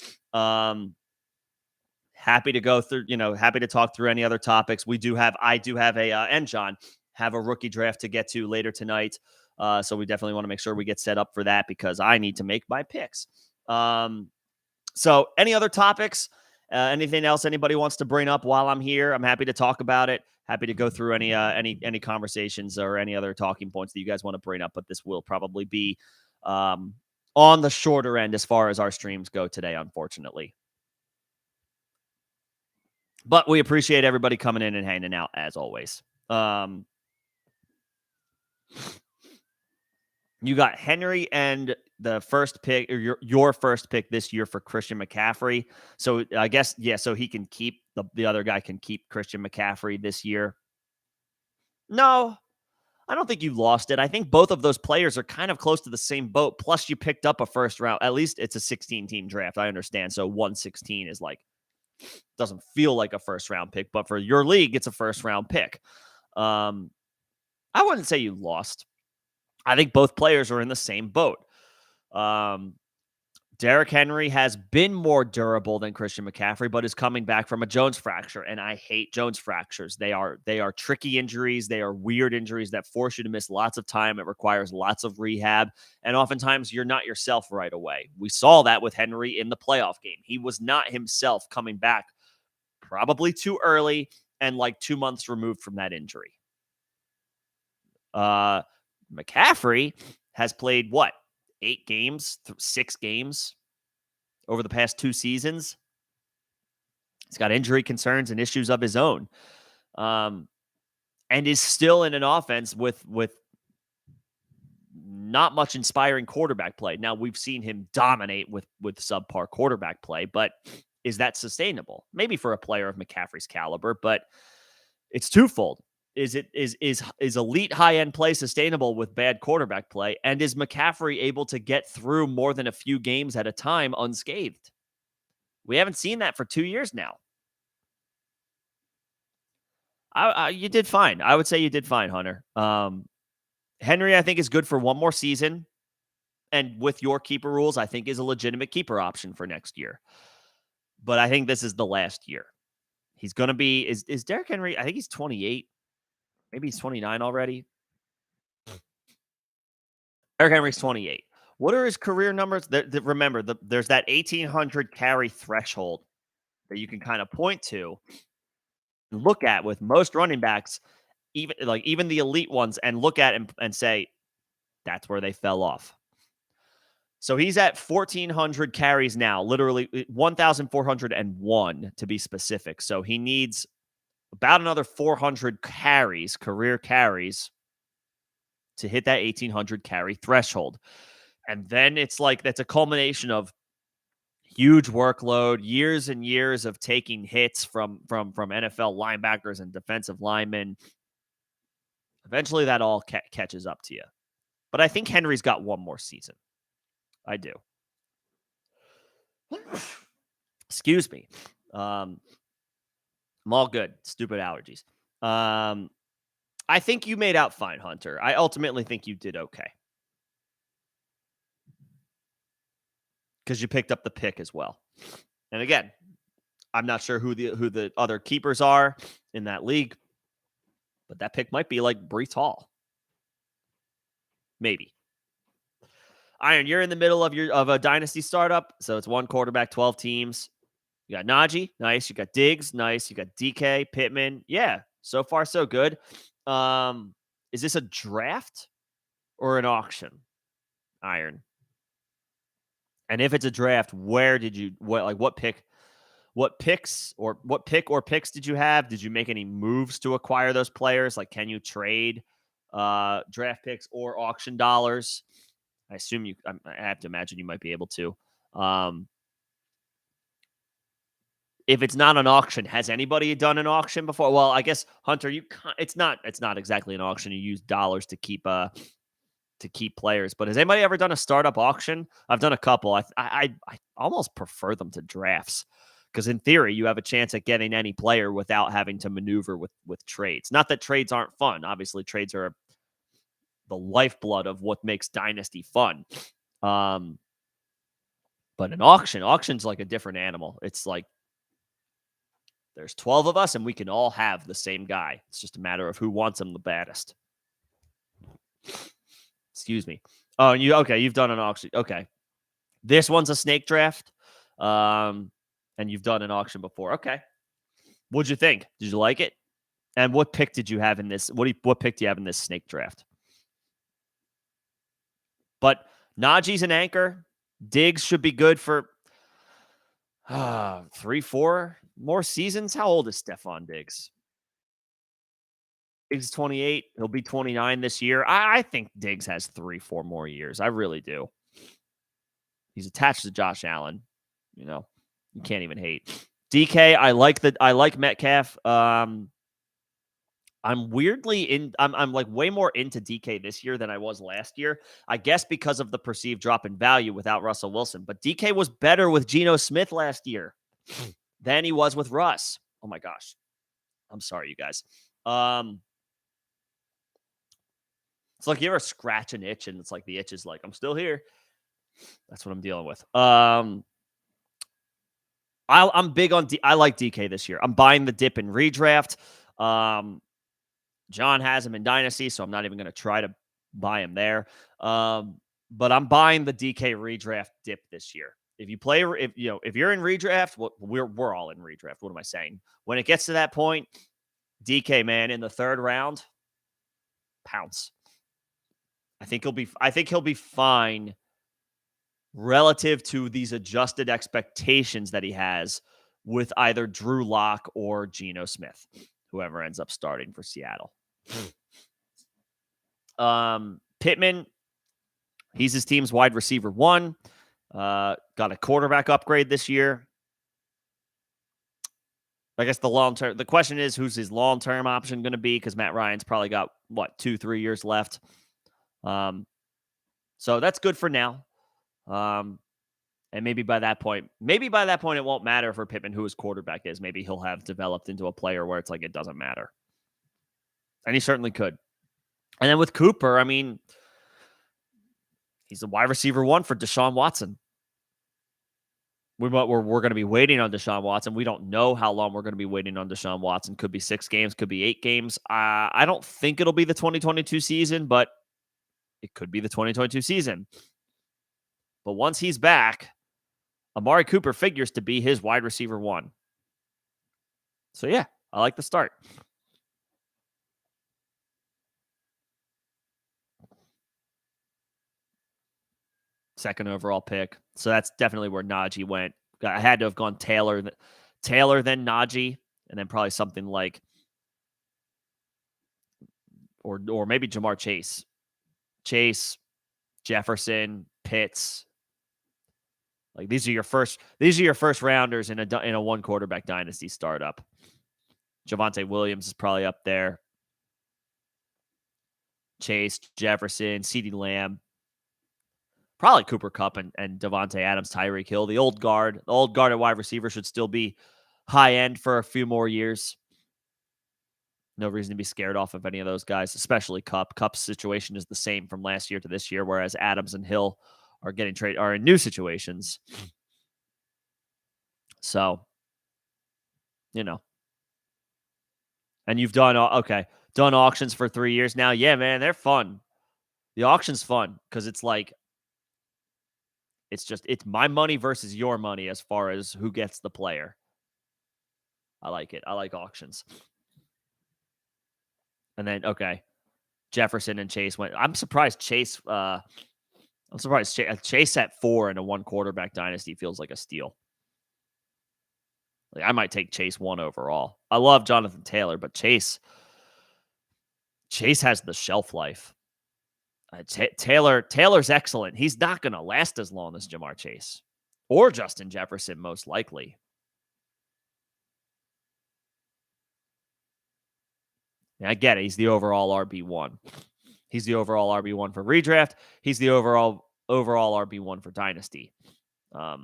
Happy to go through, happy to talk through any other topics. I do have and John have a rookie draft to get to later tonight. So we definitely want to make sure we get set up for that because I need to make my picks. So any other topics, anything else anybody wants to bring up while I'm here? I'm happy to talk about it. Happy to go through any conversations or any other talking points that you guys want to bring up, but this will probably be on the shorter end as far as our streams go today, unfortunately. But we appreciate everybody coming in and hanging out as always. You got Henry and the first pick, or your first pick this year for Christian McCaffrey. So I guess, so he can keep, the other guy can keep Christian McCaffrey this year. No, I don't think you lost it. I think both of those players are kind of close to the same boat. Plus, you picked up a first round. At least it's a 16-team draft. I understand. So 116 is doesn't feel like a first round pick, but for your league, it's a first round pick. I wouldn't say you lost. I think both players are in the same boat. Derrick Henry has been more durable than Christian McCaffrey, but is coming back from a Jones fracture, and I hate Jones fractures. They are tricky injuries. They are weird injuries that force you to miss lots of time. It requires lots of rehab, and oftentimes you're not yourself right away. We saw that with Henry in the playoff game. He was not himself coming back probably too early and 2 months removed from that injury. McCaffrey has played 8 games, 6 games over the past 2 seasons. He's got injury concerns and issues of his own, and is still in an offense with not much inspiring quarterback play. Now, we've seen him dominate with subpar quarterback play, but is that sustainable? Maybe for a player of McCaffrey's caliber, but it's twofold. Is elite high-end play sustainable with bad quarterback play? And is McCaffrey able to get through more than a few games at a time unscathed? We haven't seen that for 2 years now. You did fine. I would say you did fine, Hunter. Henry, I think, is good for one more season. And with your keeper rules, I think is a legitimate keeper option for next year. But I think this is the last year. He's going to be, is Derrick Henry, I think he's 28. Maybe he's 29 already. Derrick Henry's 28. What are his career numbers? Remember, there's that 1,800 carry threshold that you can kind of point to and look at with most running backs, even the elite ones, and look at and say, that's where they fell off. So he's at 1,400 carries now, literally 1,401 to be specific. So he needs about another 400 carries, career carries, to hit that 1,800 carry threshold. And then it's like that's a culmination of huge workload, years and years of taking hits from NFL linebackers and defensive linemen. Eventually, that all catches up to you. But I think Henry's got one more season. I do. Excuse me. I'm all good. Stupid allergies. I think you made out fine, Hunter. I ultimately think you did okay. Because you picked up the pick as well. And again, I'm not sure who the other keepers are in that league, but that pick might be like Breece Hall. Maybe. Iron, you're in the middle of a dynasty startup, so it's one quarterback, 12 teams. You got Najee, nice. You got Diggs, nice. You got DK, Pittman. Yeah, so far so good. Is this a draft or an auction, Iron? And if it's a draft, where did you what pick or picks did you have? Did you make any moves to acquire those players? Like, can you trade draft picks or auction dollars? I assume I have to imagine you might be able to. If it's not an auction, has anybody done an auction before? Well, I guess Hunter, it's not exactly an auction. You use dollars to keep players, but has anybody ever done a startup auction? I've done a couple. I almost prefer them to drafts because in theory you have a chance at getting any player without having to maneuver with trades. Not that trades aren't fun. Obviously, trades are the lifeblood of what makes Dynasty fun. But an auction's like a different animal. It's like there's 12 of us and we can all have the same guy. It's just a matter of who wants him the baddest. Excuse me. Oh, you've done an auction. Okay. This one's a snake draft. And you've done an auction before. Okay. What'd you think? Did you like it? And what pick did you have in this? What pick do you have in this snake draft? But Najee's an anchor. Diggs should be good for 3-4 more seasons. How old is Stefan Diggs? Diggs is 28. He'll be 29 this year. I think Diggs has 3-4 more years. I really do. He's attached to Josh Allen. You can't even hate. DK, I like Metcalf. I'm like way more into DK this year than I was last year. I guess because of the perceived drop in value without Russell Wilson. But DK was better with Geno Smith last year than he was with Russ. Oh my gosh. I'm sorry, you guys. It's like you ever scratch an itch and it's like the itch is like, I'm still here. That's what I'm dealing with. I'm big on I like DK this year. I'm buying the dip in redraft. John has him in Dynasty, so I'm not even going to try to buy him there. But I'm buying the DK redraft dip this year. If you're in redraft, we're all in redraft. What am I saying? When it gets to that point, DK, man, in the third round, pounce. I think he'll be fine relative to these adjusted expectations that he has with either Drew Lock or Geno Smith, whoever ends up starting for Seattle. Pittman, he's his team's wide receiver 1. Got a quarterback upgrade this year. I guess the question is, who's his long-term option going to be? Because Matt Ryan's probably got 2-3 years left. So that's good for now. And maybe by that point it won't matter for Pittman who his quarterback is. Maybe he'll have developed into a player where it's like it doesn't matter. And he certainly could. And then with Cooper, I mean, he's a wide receiver 1 for Deshaun Watson. we're going to be waiting on Deshaun Watson. We don't know how long we're going to be waiting on Deshaun Watson. Could be 6 games, could be 8 games. I don't think it'll be the 2022 season, but it could be the 2022 season. But once he's back, Amari Cooper figures to be his wide receiver 1. So yeah, I like the start. Second overall pick. So that's definitely where Najee went. I had to have gone Taylor then Najee, and then probably something like or maybe Jamar Chase. Chase, Jefferson, Pitts. Like these are your first rounders in a one quarterback dynasty startup. Javonte Williams is probably up there. Chase, Jefferson, CeeDee Lamb. Probably Cooper Kupp and Devontae Adams, Tyreek Hill. The old guard at wide receiver should still be high end for a few more years. No reason to be scared off of any of those guys, especially Kupp. Kupp's situation is the same from last year to this year, whereas Adams and Hill are in new situations. So, and you've done auctions for 3 years now. Yeah, man, they're fun. The auction's fun because it's like it's my money versus your money as far as who gets the player. I like it. I like auctions. And then Jefferson and Chase went. I'm surprised Chase. Chase at 4 in a one quarterback dynasty feels like a steal. Like I might take Chase 1 overall. I love Jonathan Taylor, but Chase has the shelf life. Taylor's excellent. He's not going to last as long as Jamar Chase or Justin Jefferson, most likely. And I get it. He's the overall RB1. He's the overall RB1 for redraft. He's the overall RB1 for dynasty. But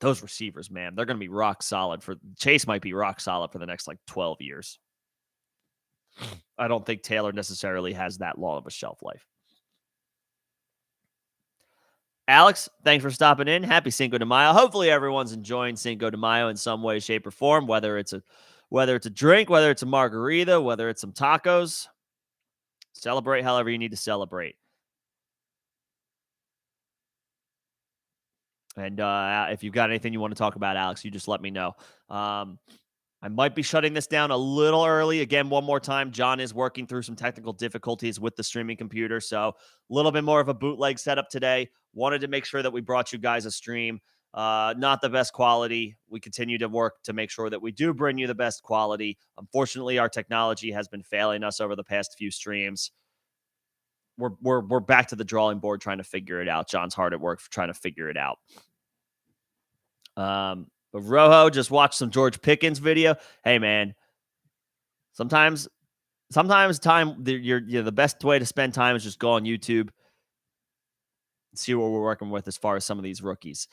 those receivers, man, they're going to be rock solid. Chase might be rock solid for the next 12 years. I don't think Taylor necessarily has that long of a shelf life. Alex, thanks for stopping in. Happy Cinco de Mayo. Hopefully everyone's enjoying Cinco de Mayo in some way, shape, or form, whether it's a drink, whether it's a margarita, whether it's some tacos. Celebrate however you need to celebrate. And if you've got anything you want to talk about, Alex, you just let me know. I might be shutting this down a little early. Again, one more time, John is working through some technical difficulties with the streaming computer. So a little bit more of a bootleg setup today. Wanted to make sure that we brought you guys a stream. Not the best quality. We continue to work to make sure that we do bring you the best quality. Unfortunately, our technology has been failing us over the past few streams. We're back to the drawing board trying to figure it out. John's hard at work trying to figure it out. But Rojo just watched some George Pickens video. Hey man, sometimes time the best way to spend time is just go on YouTube, see what we're working with as far as some of these rookies.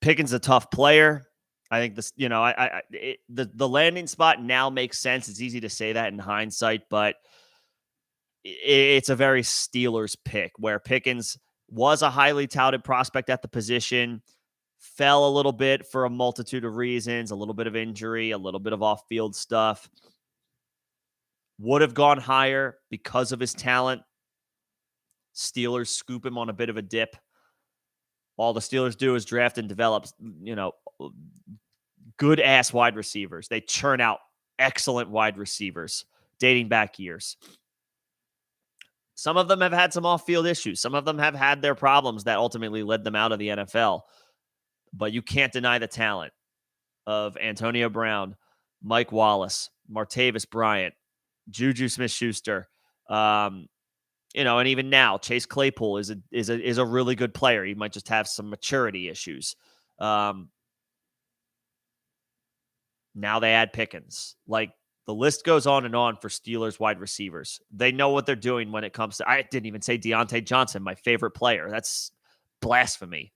Pickens a tough player. I think this, the landing spot now makes sense. It's easy to say that in hindsight, but it's a very Steelers pick where Pickens was a highly touted prospect at the position, fell a little bit for a multitude of reasons, a little bit of injury, a little bit of off-field stuff. Would have gone higher because of his talent. Steelers scoop him on a bit of a dip. All the Steelers do is draft and develop, good-ass wide receivers. They churn out excellent wide receivers dating back years. Some of them have had some off-field issues. Some of them have had their problems that ultimately led them out of the NFL. But you can't deny the talent of Antonio Brown, Mike Wallace, Martavis Bryant, Juju Smith-Schuster, and even now Chase Claypool is a really good player. He might just have some maturity issues. Now they add Pickens. The list goes on and on for Steelers wide receivers. They know what they're doing when it comes to. I didn't even say Deontay Johnson, my favorite player. That's blasphemy.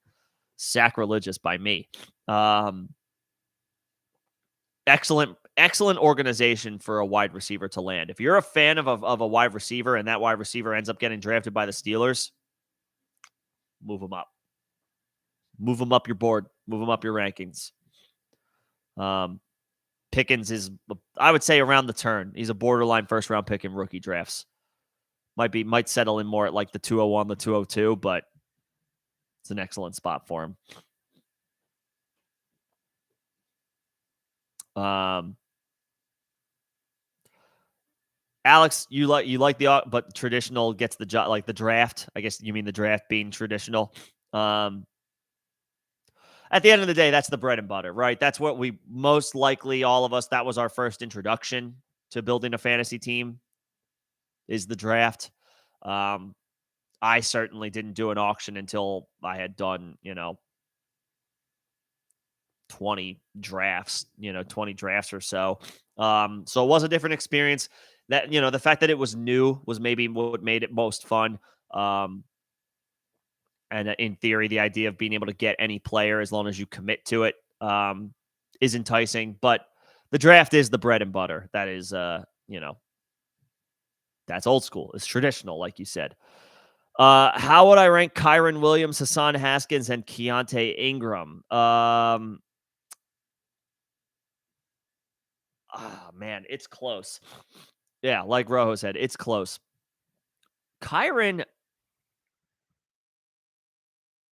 Sacrilegious by me. Excellent organization for a wide receiver to land. If you're a fan of a wide receiver and that wide receiver ends up getting drafted by the Steelers, move them up. Move him up your board. Move him up your rankings. Pickens is, I would say, around the turn. He's a borderline first round pick in rookie drafts. Might settle in more at like the 201, the 202, but it's an excellent spot for him. Alex, you like the but traditional gets the job, like the draft. I guess you mean the draft being traditional. At the end of the day, that's the bread and butter, right? That's what we most likely, all of us, that was our first introduction to building a fantasy team, is the draft. I certainly didn't do an auction until I had done, 20 drafts, 20 drafts or so. So it was a different experience. That, the fact that it was new was maybe what made it most fun. And in theory, the idea of being able to get any player as long as you commit to it is enticing. But the draft is the bread and butter. That is, that's old school. It's traditional, like you said. How would I rank Kyron Williams, Hassan Haskins, and Keontae Ingram? Man, it's close. Yeah, like Rojo said, it's close. Kyron,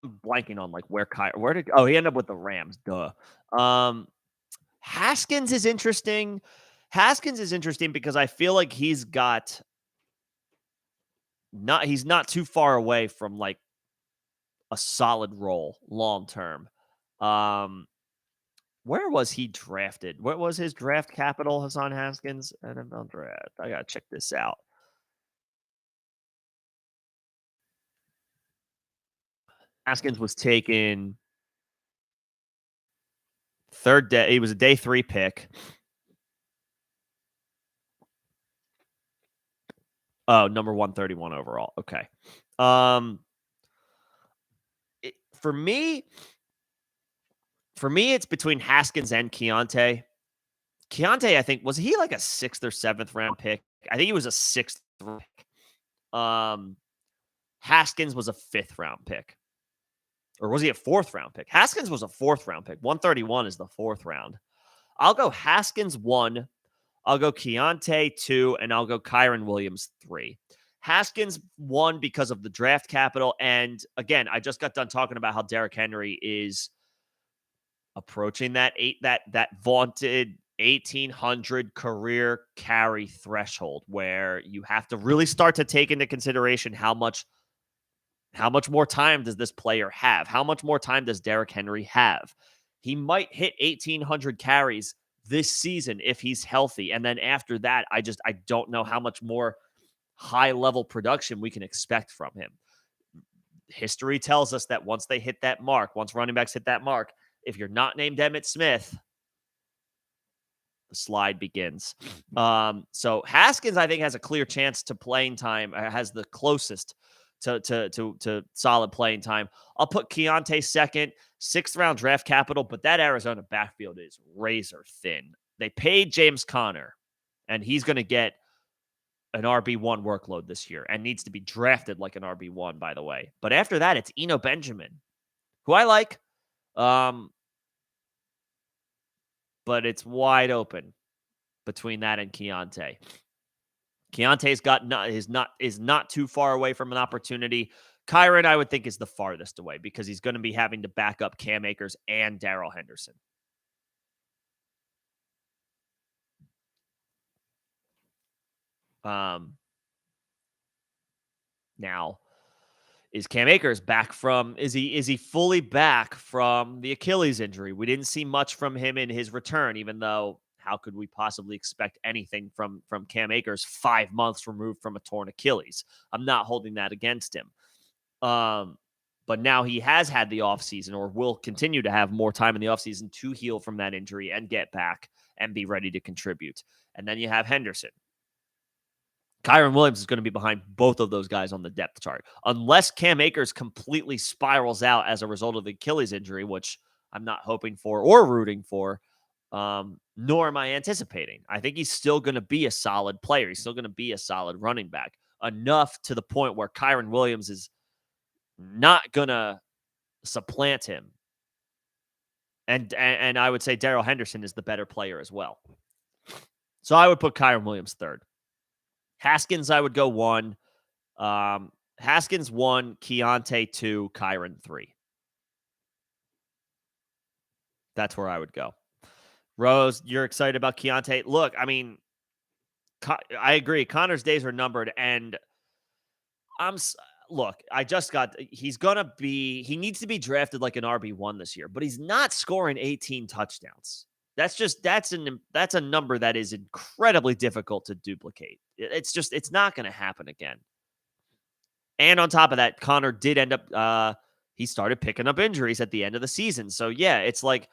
I'm blanking on like where did he end up with the Rams? Duh. Haskins is interesting. Haskins is interesting because I feel like he's not too far away from like a solid role long term. Where was he drafted? What was his draft capital, Hassan Haskins? NFL draft. I gotta check this out. Haskins was taken third day. He was a day 3 pick. Oh, number 131 overall. Okay. For me, it's between Haskins and Keontae. Keontae, I think, was he like a 6th or 7th round pick? I think he was a 6th pick. Haskins was a 5th round pick. Or was he a 4th round pick? Haskins was a 4th round pick. 131 is the 4th round. I'll go Haskins 1. I'll go Keontae 2, and I'll go Kyron Williams 3. Haskins 1 because of the draft capital. And again, I just got done talking about how Derrick Henry is approaching that vaunted 1,800 career carry threshold, where you have to really start to take into consideration how much more time does this player have? How much more time does Derrick Henry have? He might hit 1,800 carries this season if he's healthy. And then after that, I don't know how much more high-level production we can expect from him. History tells us that once they hit that mark, once running backs hit that mark, if you're not named Emmitt Smith, the slide begins. So Haskins, I think, has a clear chance to playing time, has the closest to solid playing time. I'll put Keontae second, 6th round draft capital, but that Arizona backfield is razor thin. They paid James Conner, and he's going to get an RB1 workload this year and needs to be drafted like an RB1, by the way. But after that, it's Eno Benjamin, who I like, but it's wide open between that and Keontae. Keontae's is not too far away from an opportunity. Kyron, I would think, is the farthest away because he's going to be having to back up Cam Akers and Darrell Henderson. Now, is Cam Akers back from? Is he fully back from the Achilles injury? We didn't see much from him in his return, even though how could we possibly expect anything from Cam Akers 5 months removed from a torn Achilles? I'm not holding that against him. But now he has had the offseason, or will continue to have more time in the offseason to heal from that injury and get back and be ready to contribute. And then you have Henderson. Kyron Williams is going to be behind both of those guys on the depth chart. Unless Cam Akers completely spirals out as a result of the Achilles injury, which I'm not hoping for or rooting for, nor am I anticipating. I think he's still going to be a solid player. He's still going to be a solid running back. Enough to the point where Kyron Williams is not going to supplant him. And I would say Darrell Henderson is the better player as well. So I would put Kyren Williams third. Haskins, I would go 1. Haskins 1, Keontae 2, Kyren 3. That's where I would go. Rose, you're excited about Keontae? Look, I mean, I agree. Connor's days are numbered, and look, he needs to be drafted like an RB1 this year, but he's not scoring 18 touchdowns. That's a number that is incredibly difficult to duplicate. It's not going to happen again. And on top of that, Connor did end up, he started picking up injuries at the end of the season. So yeah, it's like,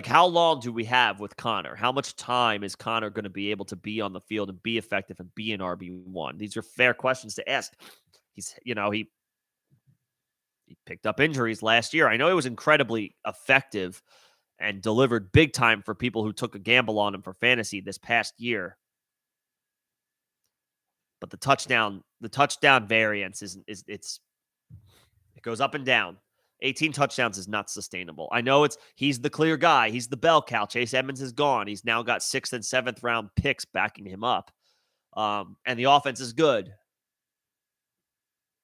how long do we have with Connor? How much time is Connor going to be able to be on the field and be effective and be an RB1? These are fair questions to ask. He picked up injuries last year. I know he was incredibly effective and delivered big time for people who took a gamble on him for fantasy this past year. But the touchdown variance it goes up and down. 18 touchdowns is not sustainable. I know he's the clear guy. He's the bell cow. Chase Edmonds is gone. He's now got 6th and 7th round picks backing him up. And the offense is good.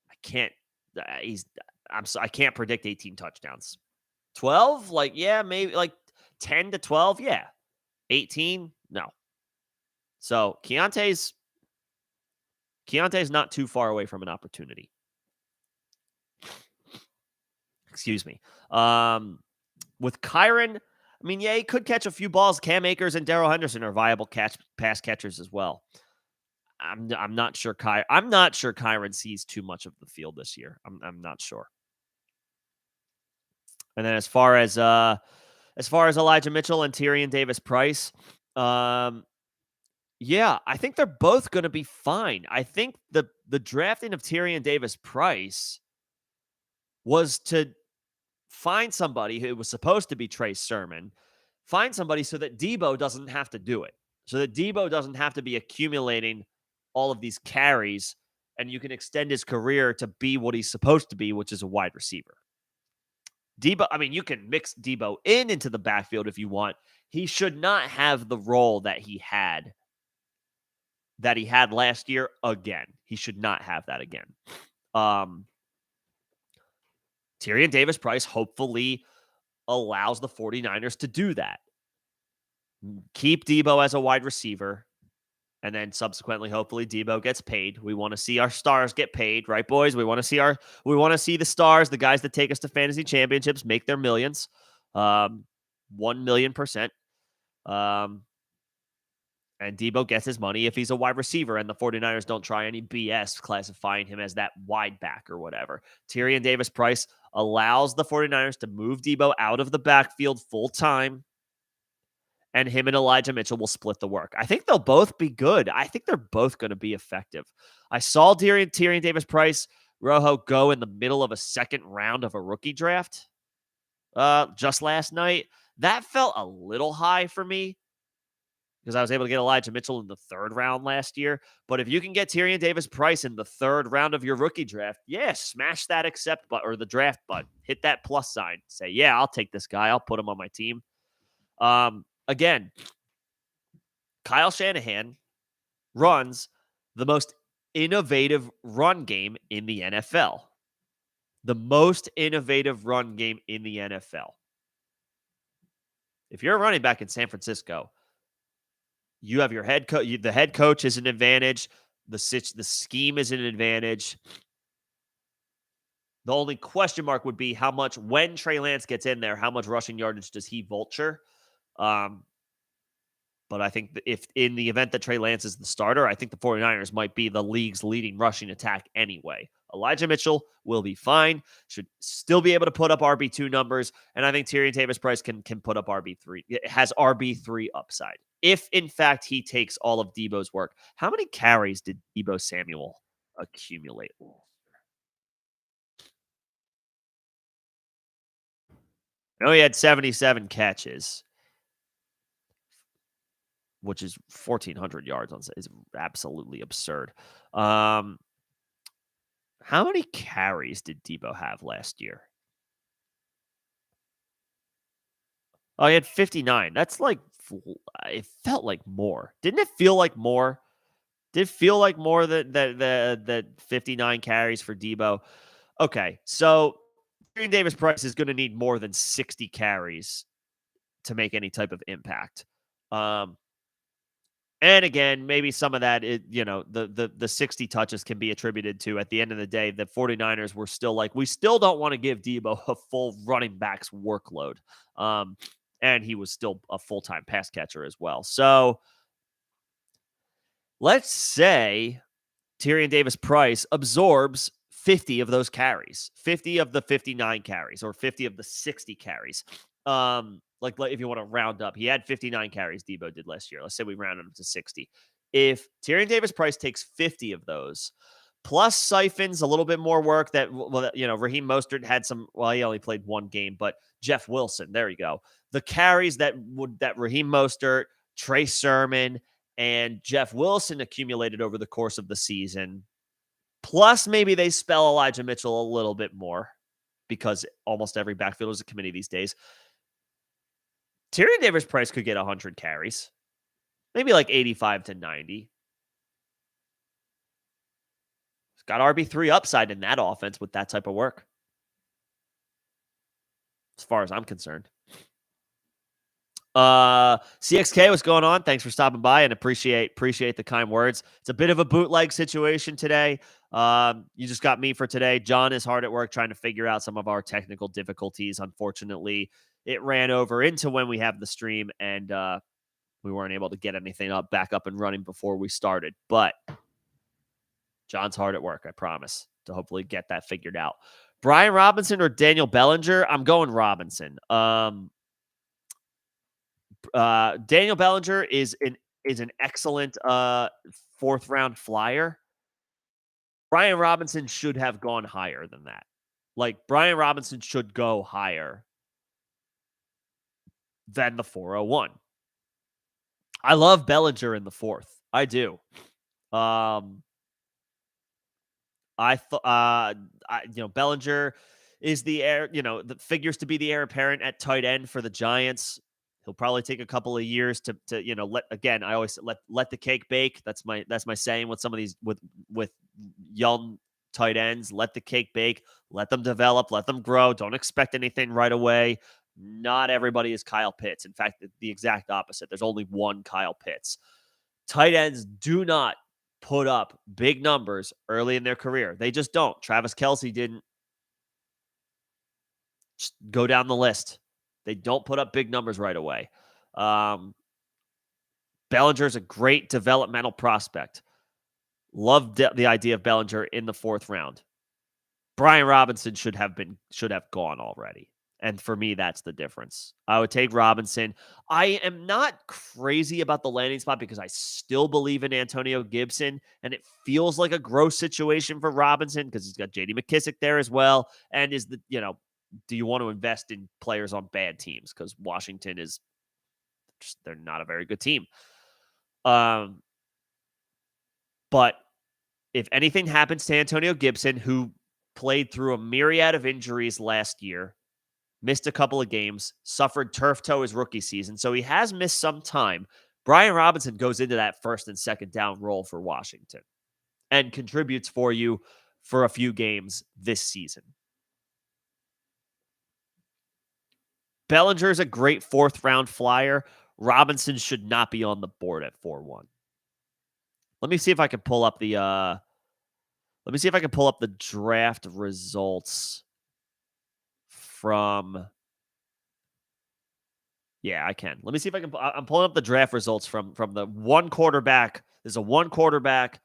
I can't predict 18 touchdowns. 12? Maybe 10 to 12. Yeah. 18? No. So Keontae's not too far away from an opportunity. Excuse me. With Kyren, I mean, he could catch a few balls. Cam Akers and Darrell Henderson are viable pass catchers as well. I'm not sure Kyren sees too much of the field this year. I'm not sure. And then as far as Elijah Mitchell and Tyrion Davis-Price, yeah, I think they're both going to be fine. I think the drafting of Tyrion Davis-Price was to find somebody who was supposed to be Trey Sermon, find somebody so that Debo doesn't have to do it, so that Debo doesn't have to be accumulating all of these carries, and you can extend his career to be what he's supposed to be, which is a wide receiver. Debo, I mean, you can mix Debo into the backfield if you want. He should not have the role that he had last year again. He should not have that again. Tyrion Davis-Price hopefully allows the 49ers to do that. Keep Debo as a wide receiver, and then subsequently, hopefully, Debo gets paid. We want to see our stars get paid, right, boys? We want to see the stars, the guys that take us to fantasy championships, make their millions, 1,000,000%. And Debo gets his money if he's a wide receiver, and the 49ers don't try any BS classifying him as that wide back or whatever. Tyrion Davis-Price allows the 49ers to move Debo out of the backfield full time, and him and Elijah Mitchell will split the work. I think they'll both be good. I think they're both going to be effective. I saw Tyrion Davis-Price, Rojo, go in the middle of a second round of a rookie draft just last night. That felt a little high for me, because I was able to get Elijah Mitchell in the 3rd round last year. But if you can get Tyrion Davis-Price in the 3rd round of your rookie draft, smash that accept button or the draft button. Hit that plus sign. Say, yeah, I'll take this guy. I'll put him on my team. Again, Kyle Shanahan runs the most innovative run game in the NFL. The most innovative run game in the NFL. If you're a running back in San Francisco, you have your head coach. The head coach is an advantage. The scheme is an advantage. The only question mark would be when Trey Lance gets in there, how much rushing yardage does he vulture? But I think if in the event that Trey Lance is the starter, I think the 49ers might be the league's leading rushing attack anyway. Elijah Mitchell will be fine, should still be able to put up RB2 numbers, and I think Tyrion Davis-Price can put up RB3. It has RB3 upside. If, in fact, he takes all of Debo's work. How many carries did Debo Samuel accumulate? I know he had 77 catches, which is 1,400 yards. Is absolutely absurd. How How many carries did Debo have last year? Oh, he had 59. That's like, it felt like more. Didn't it feel like more? Did it feel like more that 59 carries for Debo? Okay, so Green Davis Price is going to need more than 60 carries to make any type of impact. And again, maybe some of that, the 60 touches can be attributed to, at the end of the day, the 49ers were still like, we still don't want to give Debo a full running back's workload. And he was still a full-time pass catcher as well. So let's say Tyrion Davis Price absorbs 50 of those carries, 50 of the 59 carries, or 50 of the 60 carries. Like if you want to round up, he had 59 carries, Debo did last year. Let's say we round him to 60. If Tyrion Davis Price takes 50 of those, plus siphons a little bit more work Raheem Mostert had some, well, he only played one game, but Jeff Wilson, there you go. The carries that Raheem Mostert, Trey Sermon, and Jeff Wilson accumulated over the course of the season, plus maybe they spell Elijah Mitchell a little bit more because almost every backfielder is a committee these days. Tyrion Davis Price could get 100 carries, maybe like 85 to 90. He's got RB3 upside in that offense with that type of work, as far as I'm concerned. CXK, what's going on? Thanks for stopping by and appreciate the kind words. It's a bit of a bootleg situation today. You just got me for today. John is hard at work trying to figure out some of our technical difficulties. Unfortunately, it ran over into when we have the stream, and we weren't able to get anything back up and running before we started. But John's hard at work, I promise, to hopefully get that figured out. Brian Robinson or Daniel Bellinger? I'm going Robinson. Daniel Bellinger is an excellent fourth round flyer. Brian Robinson should have gone higher than that. Like, Brian Robinson should go higher than the 401. I love Bellinger in the fourth. I do. Bellinger is the heir, the figures to be the heir apparent at tight end for the Giants. He'll probably take a couple of years to I always let the cake bake. That's my saying with some of these with young tight ends. Let the cake bake, let them develop, let them grow. Don't expect anything right away. Not everybody is Kyle Pitts. In fact, the exact opposite. There's only one Kyle Pitts. Tight ends do not put up big numbers early in their career. They just don't. Travis Kelce didn't. Just go down the list. They don't put up big numbers right away. Bellinger is a great developmental prospect. Love the idea of Bellinger in the fourth round. Brian Robinson should have gone already. And for me, that's the difference. I would take Robinson. I am not crazy about the landing spot because I still believe in Antonio Gibson, and it feels like a gross situation for Robinson because he's got J.D. McKissick there as well. And do you want to invest in players on bad teams? Because Washington they're not a very good team. But if anything happens to Antonio Gibson, who played through a myriad of injuries last year, missed a couple of games, suffered turf toe his rookie season, so he has missed some time. Brian Robinson goes into that first and second down role for Washington and contributes for you for a few games this season. Bellinger is a great fourth round flyer. Robinson should not be on the board at 4-1. Let me see if I can pull up the draft results from. Yeah, I can. Let me see if I can. I'm pulling up the draft results from the one quarterback. There's a one quarterback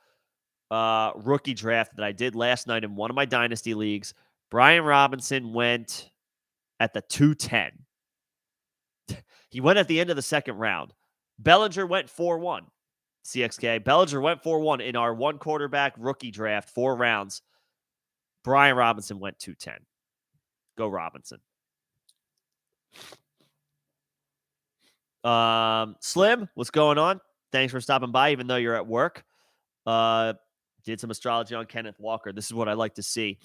rookie draft that I did last night in one of my dynasty leagues. Brian Robinson went at the 210. He went at the end of the second round. Bellinger went 4-1. CXK. Bellinger went 4-1 in our one quarterback rookie draft, 4 rounds. Brian Robinson went 210. Go Robinson. Slim, what's going on? Thanks for stopping by, even though you're at work. Did some astrology on Kenneth Walker. This is what I like to see.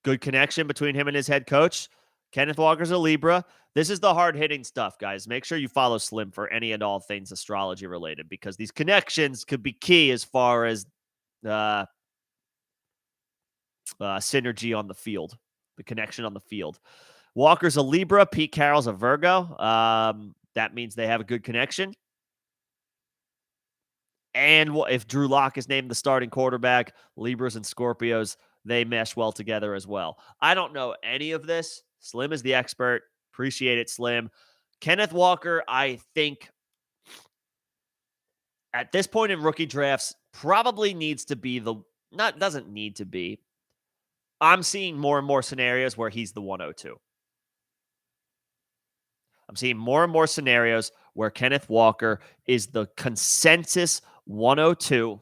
Good connection between him and his head coach. Kenneth Walker's a Libra. This is the hard-hitting stuff, guys. Make sure you follow Slim for any and all things astrology related, because these connections could be key as far as synergy on the field, the connection on the field. Walker's a Libra. Pete Carroll's a Virgo. That means they have a good connection. And if Drew Lock is named the starting quarterback, Libras and Scorpios, they mesh well together as well. I don't know any of this. Slim is the expert. Appreciate it, Slim. Kenneth Walker, I think, at this point in rookie drafts, probably needs to be doesn't need to be. I'm seeing more and more scenarios where he's the 102. I'm seeing more and more scenarios where Kenneth Walker is the consensus 102,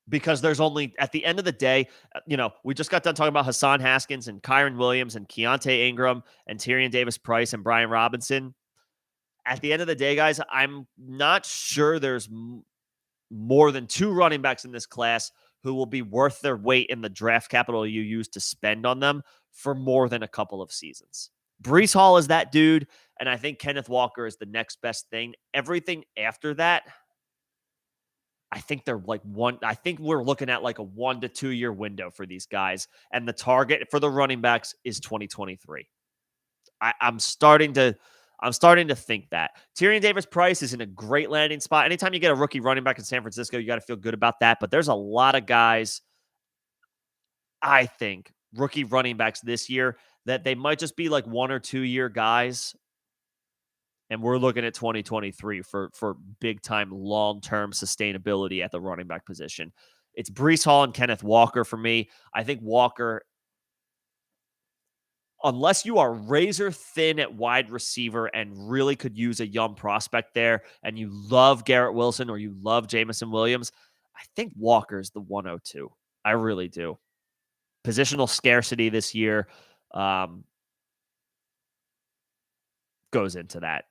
because there's only, at the end of the day, we just got done talking about Hassan Haskins and Kyron Williams and Keontae Ingram and Tyrion Davis-Price and Brian Robinson. At the end of the day, guys, I'm not sure there's more than 2 running backs in this class who will be worth their weight in the draft capital you use to spend on them for more than a couple of seasons. Breece Hall is that dude, and I think Kenneth Walker is the next best thing. Everything after that, I think they're I think we're looking at like a 1 to 2 year window for these guys, and the target for the running backs is 2023. I'm starting to think that Tyrion Davis-Price is in a great landing spot. Anytime you get a rookie running back in San Francisco, you got to feel good about that. But there's a lot of guys, I think, rookie running backs this year that they might just be like 1 or 2 year guys. And we're looking at 2023 for big-time, long-term sustainability at the running back position. It's Breece Hall and Kenneth Walker for me. I think Walker, unless you are razor thin at wide receiver and really could use a young prospect there, and you love Garrett Wilson or you love Jameson Williams, I think Walker's the 102. I really do. Positional scarcity this year goes into that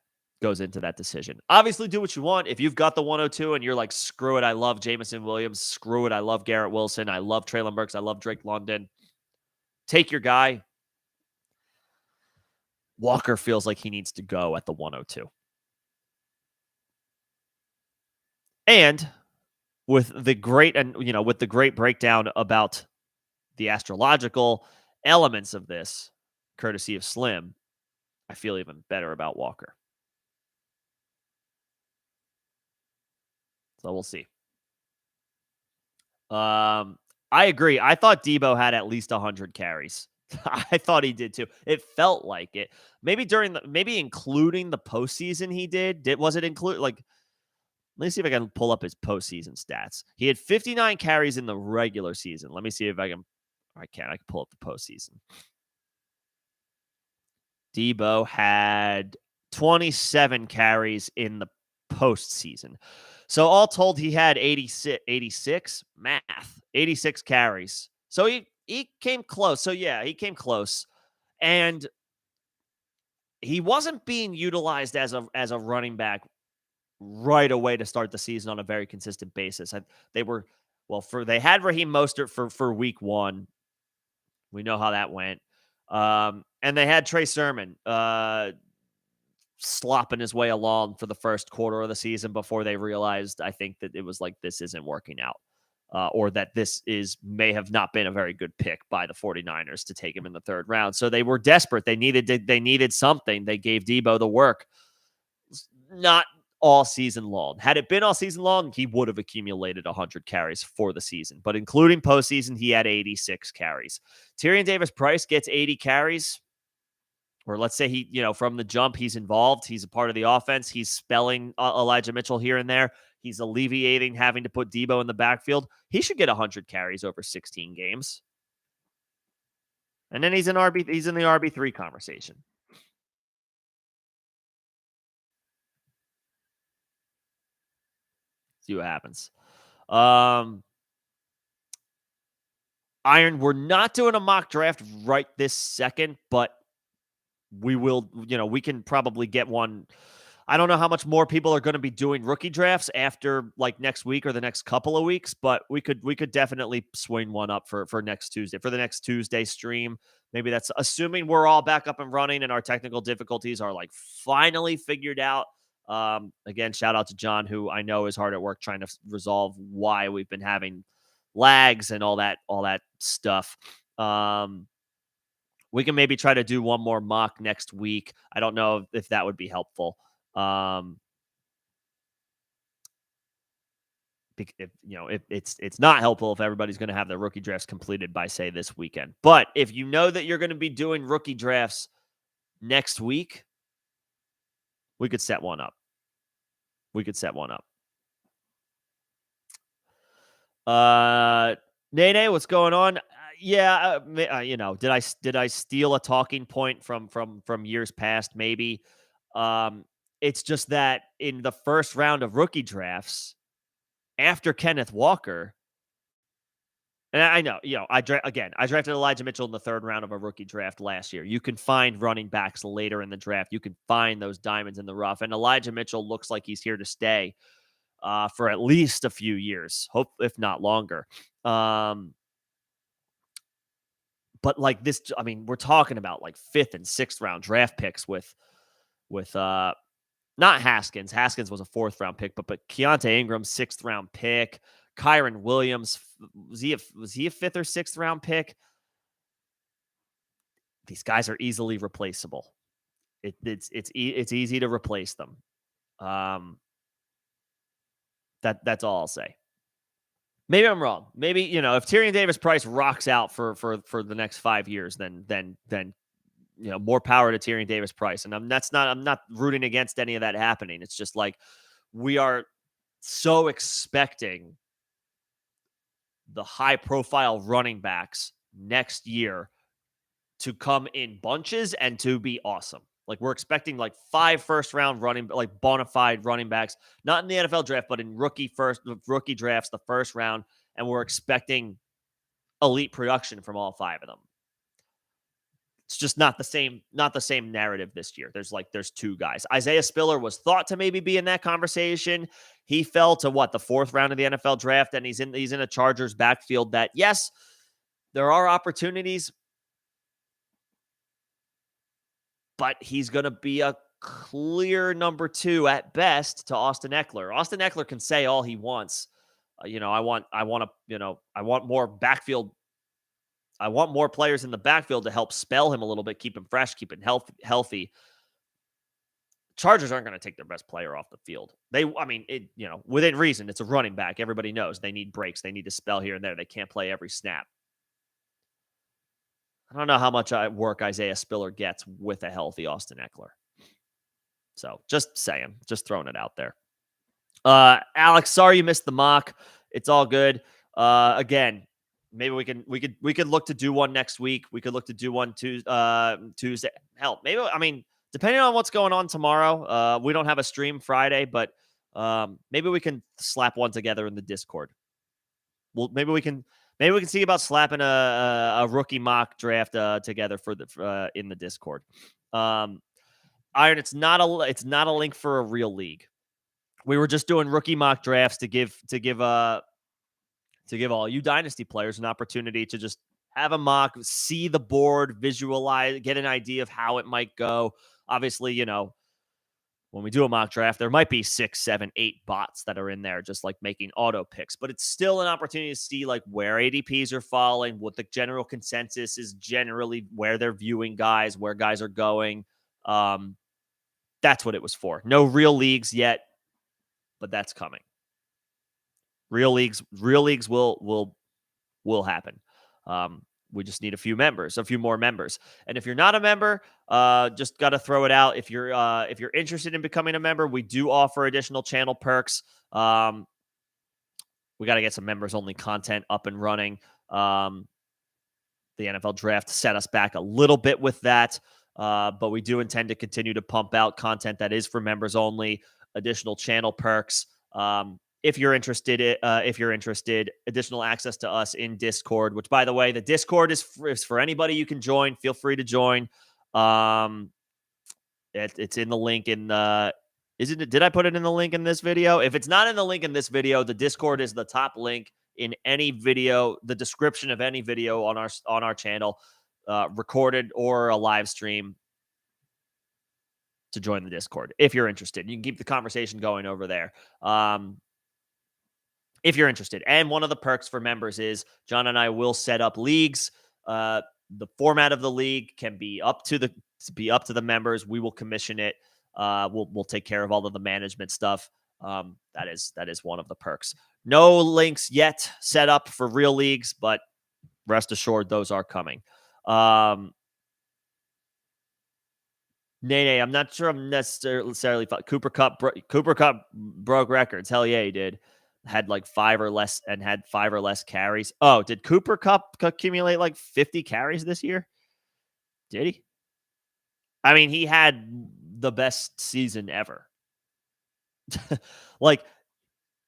decision. Obviously, do what you want. If you've got the 102 and you're like, screw it, I love Jameson Williams. Screw it, I love Garrett Wilson. I love Treylon Burks. I love Drake London. Take your guy. Walker feels like he needs to go at the 102. And with the great breakdown about the astrological elements of this, courtesy of Slim, I feel even better about Walker. So we'll see. I agree. I thought Debo had at least 100 carries. I thought he did too. It felt like it. Maybe including the postseason he did. Was it include let me see if I can pull up his postseason stats. He had 59 carries in the regular season. Let me see if I can. I can pull up the postseason. Debo had 27 carries in the postseason. So all told, he had 86 carries. So he came close. So yeah, he came close. And he wasn't being utilized as a running back right away to start the season on a very consistent basis. They had Raheem Mostert for week 1. We know how that went. And they had Trey Sermon slopping his way along for the first quarter of the season before they realized, I think, that it was like, this isn't working out. Or that this may have not been a very good pick by the 49ers to take him in the 3rd round. So they were desperate. They needed something. They gave Debo the work. Not all season long. Had it been all season long, he would have accumulated 100 carries for the season. But including postseason, he had 86 carries. Tyrion Davis-Price gets 80 carries. Or let's say he, from the jump, he's involved. He's a part of the offense. He's spelling Elijah Mitchell here and there. He's alleviating having to put Debo in the backfield. He should get 100 carries over 16 games. And then he's in the RB3 conversation. See what happens. Iron, we're not doing a mock draft right this second, but we will, we can probably get one. I don't know how much more people are going to be doing rookie drafts after like next week or the next couple of weeks, but we could definitely swing one up for next Tuesday, for the next Tuesday stream. Maybe that's assuming we're all back up and running and our technical difficulties are like finally figured out. Again, shout out to John, who I know is hard at work trying to resolve why we've been having lags and all that stuff. We can maybe try to do one more mock next week. I don't know if that would be helpful. If it's not helpful if everybody's going to have their rookie drafts completed by say this weekend. But if you know that you're going to be doing rookie drafts next week, we could set one up. Nene, what's going on? Did I steal a talking point from years past? Maybe. It's just that in the first round of rookie drafts, after Kenneth Walker, and I know, I drafted Elijah Mitchell in the third round of a rookie draft last year. You can find running backs later in the draft. You can find those diamonds in the rough, and Elijah Mitchell looks like he's here to stay for at least a few years, hope if not longer. But like this, I mean, we're talking about like 5th and 6th round draft picks with not Haskins. Haskins was a 4th round pick, but Keontae Ingram, 6th round pick. Kyron Williams, was he a 5th or 6th round pick? These guys are easily replaceable. It's easy to replace them. That's all I'll say. Maybe I'm wrong. Maybe, if Tyrion Davis-Price rocks out for the next 5 years, then more power to Tyrion Davis-Price. And I'm not rooting against any of that happening. It's just like we are so expecting the high-profile running backs next year to come in bunches and to be awesome. Like we're expecting like 5 first-round bona fide running backs, not in the NFL draft, but in rookie drafts, the first round, and we're expecting elite production from all 5 of them. It's just not the same narrative this year. There's 2 guys. Isaiah Spiller was thought to maybe be in that conversation. He fell to the 4th round of the NFL draft, and he's in a Chargers backfield that, yes, there are opportunities, but he's going to be a clear number 2 at best to Austin Eckler. Austin Eckler can say all he wants. I want more backfield. I want more players in the backfield to help spell him a little bit, keep him fresh, keep him healthy. Chargers aren't going to take their best player off the field. Within reason, it's a running back. Everybody knows they need breaks. They need to spell here and there. They can't play every snap. I don't know how much work Isaiah Spiller gets with a healthy Austin Eckler. So just saying, just throwing it out there. Alex, sorry you missed the mock. It's all good. Again, maybe we could look to do one next week. We could look to do one Tuesday. Hell, maybe, depending on what's going on tomorrow, we don't have a stream Friday, but maybe we can slap one together in the Discord. Well, maybe we can see about slapping a rookie mock draft together in the Discord. Iron, it's not a link for a real league. We were just doing rookie mock drafts to give all you dynasty players an opportunity to just have a mock, see the board, visualize, get an idea of how it might go. Obviously, when we do a mock draft, there might be 6, 7, 8 bots that are in there just like making auto picks, but it's still an opportunity to see like where ADPs are falling, what the general consensus is generally, where they're viewing guys, where guys are going. That's what it was for. No real leagues yet, but that's coming. Real leagues will happen. We just need a few more members. And if you're not a member, just got to throw it out. If you're interested in becoming a member, we do offer additional channel perks. We got to get some members only content up and running. The NFL draft set us back a little bit with that. But we do intend to continue to pump out content that is for members only, additional channel perks. If you're interested, additional access to us in Discord, which, by the way, the Discord is for anybody. You can join. Feel free to join. It's in the link in the Isn't it? Did I put it in the link in this video? If it's not in the link in this video, the Discord is the top link in any video, the description of any video on our channel, recorded or a live stream, to join the Discord if you're interested. You can keep the conversation going over there. If you're interested. And one of the perks for members is John and I will set up leagues. The format of the league can be up to the members. We will commission it. We'll take care of all of the management stuff. That is one of the perks. No links yet set up for real leagues, but rest assured those are coming. Nay, I'm not sure I'm necessarily Cooper Cup broke records. Hell yeah, he did. Had like 5 or less carries. Oh, did Cooper Cup accumulate like 50 carries this year? Did he? I mean, he had the best season ever. Like,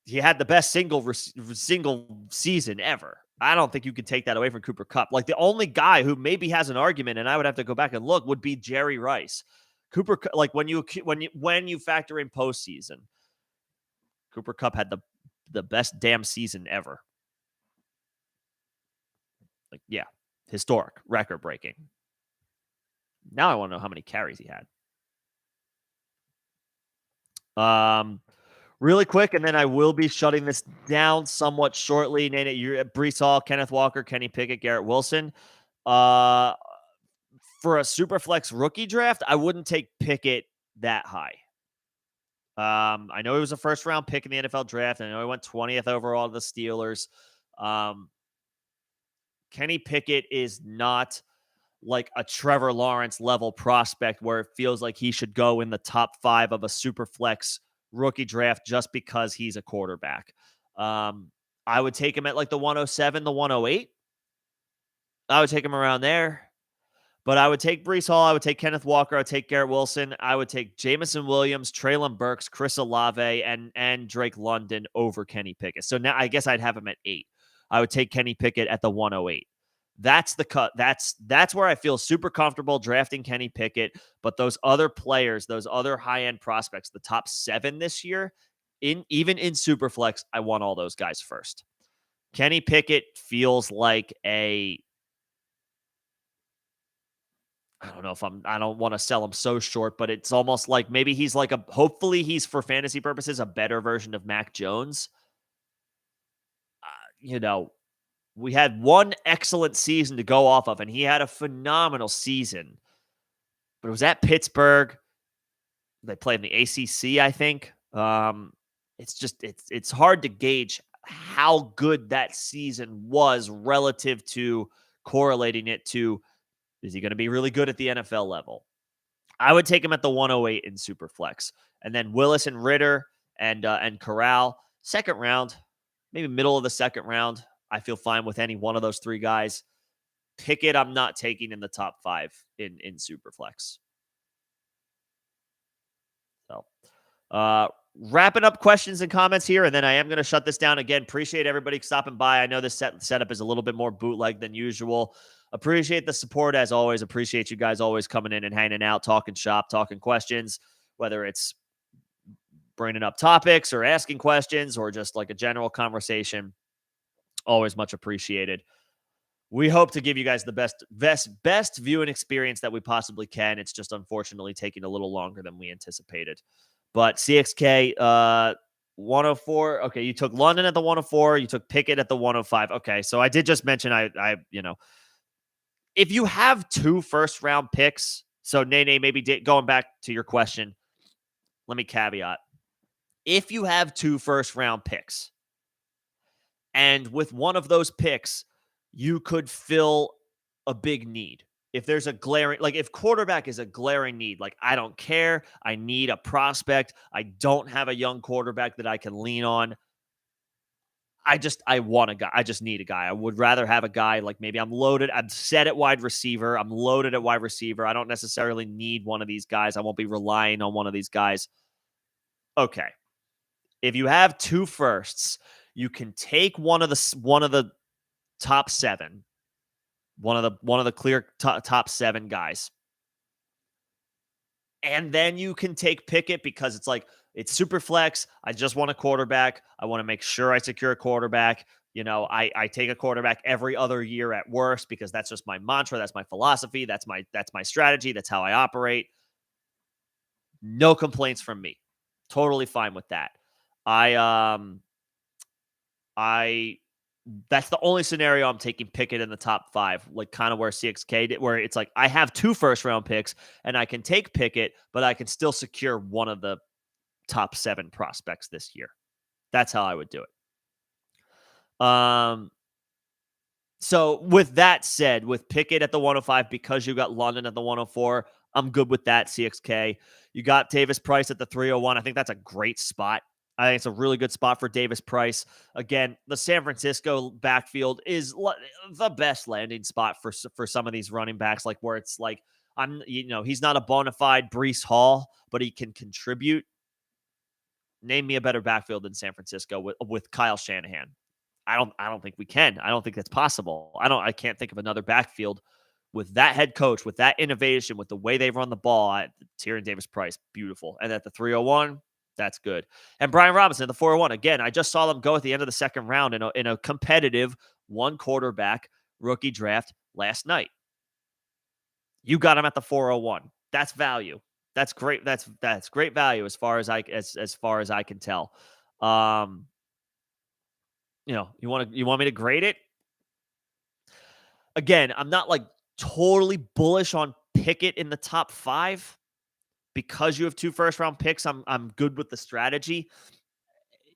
he had the best single season ever. I don't think you can take that away from Cooper Cup. Like, the only guy who maybe has an argument, and I would have to go back and look, would be Jerry Rice. Cooper, like when you factor in postseason, Cooper Cup had the best damn season ever. Like, yeah, historic, record breaking. Now I want to know how many carries he had. Really quick, and then I will be shutting this down somewhat shortly. Nate, you're at Breece Hall, Kenneth Walker, Kenny Pickett, Garrett Wilson. For a Superflex rookie draft, I wouldn't take Pickett that high. I know he was a first-round pick in the NFL draft. I know he went 20th overall to the Steelers. Kenny Pickett is not like a Trevor Lawrence level prospect where it feels like he should go in the top 5 of a Superflex rookie draft just because he's a quarterback. I would take him at like the 107, the 108. I would take him around there. But I would take Breece Hall. I would take Kenneth Walker. I would take Garrett Wilson. I would take Jamison Williams, Treylon Burks, Chris Olave, and Drake London over Kenny Pickett. So now I guess I'd have him at 8. I would take Kenny Pickett at the 108. That's the cut. That's where I feel super comfortable drafting Kenny Pickett. But those other players, those other high-end prospects, the top 7 this year, even in Superflex, I want all those guys first. Kenny Pickett feels like I don't know if I don't want to sell him so short, but it's almost like maybe he's like hopefully he's, for fantasy purposes, a better version of Mac Jones. We had one excellent season to go off of, and he had a phenomenal season. But it was at Pittsburgh. They played in the ACC, I think. It's hard to gauge how good that season was relative to correlating it to, is he going to be really good at the NFL level? I would take him at the 108 in Superflex. And then Willis and Ritter and Corral, second round, maybe middle of the second round. I feel fine with any one of those 3 guys. Pickett, I'm not taking in the top 5 in Superflex. So, wrapping up questions and comments here, and then I am going to shut this down again. Appreciate everybody stopping by. I know this setup is a little bit more bootleg than usual. Appreciate the support as always. Appreciate you guys always coming in and hanging out, talking shop, talking questions, whether it's bringing up topics or asking questions or just like a general conversation. Always much appreciated. We hope to give you guys the best viewing experience that we possibly can. It's just unfortunately taking a little longer than we anticipated. But CXK 104. Okay, you took London at the 104. You took Pickett at the 105. Okay, so I did just mention if you have 2 first-round picks, so Nene, maybe going back to your question, let me caveat. If you have 2 first-round picks, and with one of those picks, you could fill a big need. If there's a glaring, like if quarterback is a glaring need, like I don't care, I need a prospect, I don't have a young quarterback that I can lean on, I want a guy. I just need a guy. I would rather have a guy like maybe I'm set at wide receiver. I'm loaded at wide receiver. I don't necessarily need one of these guys. I won't be relying on one of these guys. Okay. If you have 2 firsts, you can take one of the top 7, one of the clear top 7 guys. And then you can take Pickett because it's like, it's super flex. I just want a quarterback. I want to make sure I secure a quarterback. I take a quarterback every other year at worst because that's just my mantra. That's my philosophy. That's my strategy. That's how I operate. No complaints from me. Totally fine with that. I that's the only scenario I'm taking Pickett in the top 5, like kind of where CXK did, where it's like I have 2 first-round picks and I can take Pickett, but I can still secure one of the top 7 prospects this year. That's how I would do it. So with that said, with Pickett at the 105, because you got London at the 104, I'm good with that, CXK. You got Davis Price at the 301. I think that's a great spot. I think it's a really good spot for Davis Price. Again, the San Francisco backfield is the best landing spot for some of these running backs, like where it's like, he's not a bona fide Breece Hall, but he can contribute. Name me a better backfield than San Francisco with Kyle Shanahan. I don't think we can. I don't think that's possible. I can't think of another backfield with that head coach, with that innovation, with the way they run the ball. Tyrion Davis Price, beautiful. And at the 301, that's good. And Brian Robinson, the 401, again, I just saw them go at the end of the second round in a competitive 1 quarterback rookie draft last night. You got him at the 401. That's value. That's great. That's great value as far as I can tell. You want me to grade it? Again, I'm not like totally bullish on Pickett in the top 5 because you have 2 first-round picks. I'm good with the strategy.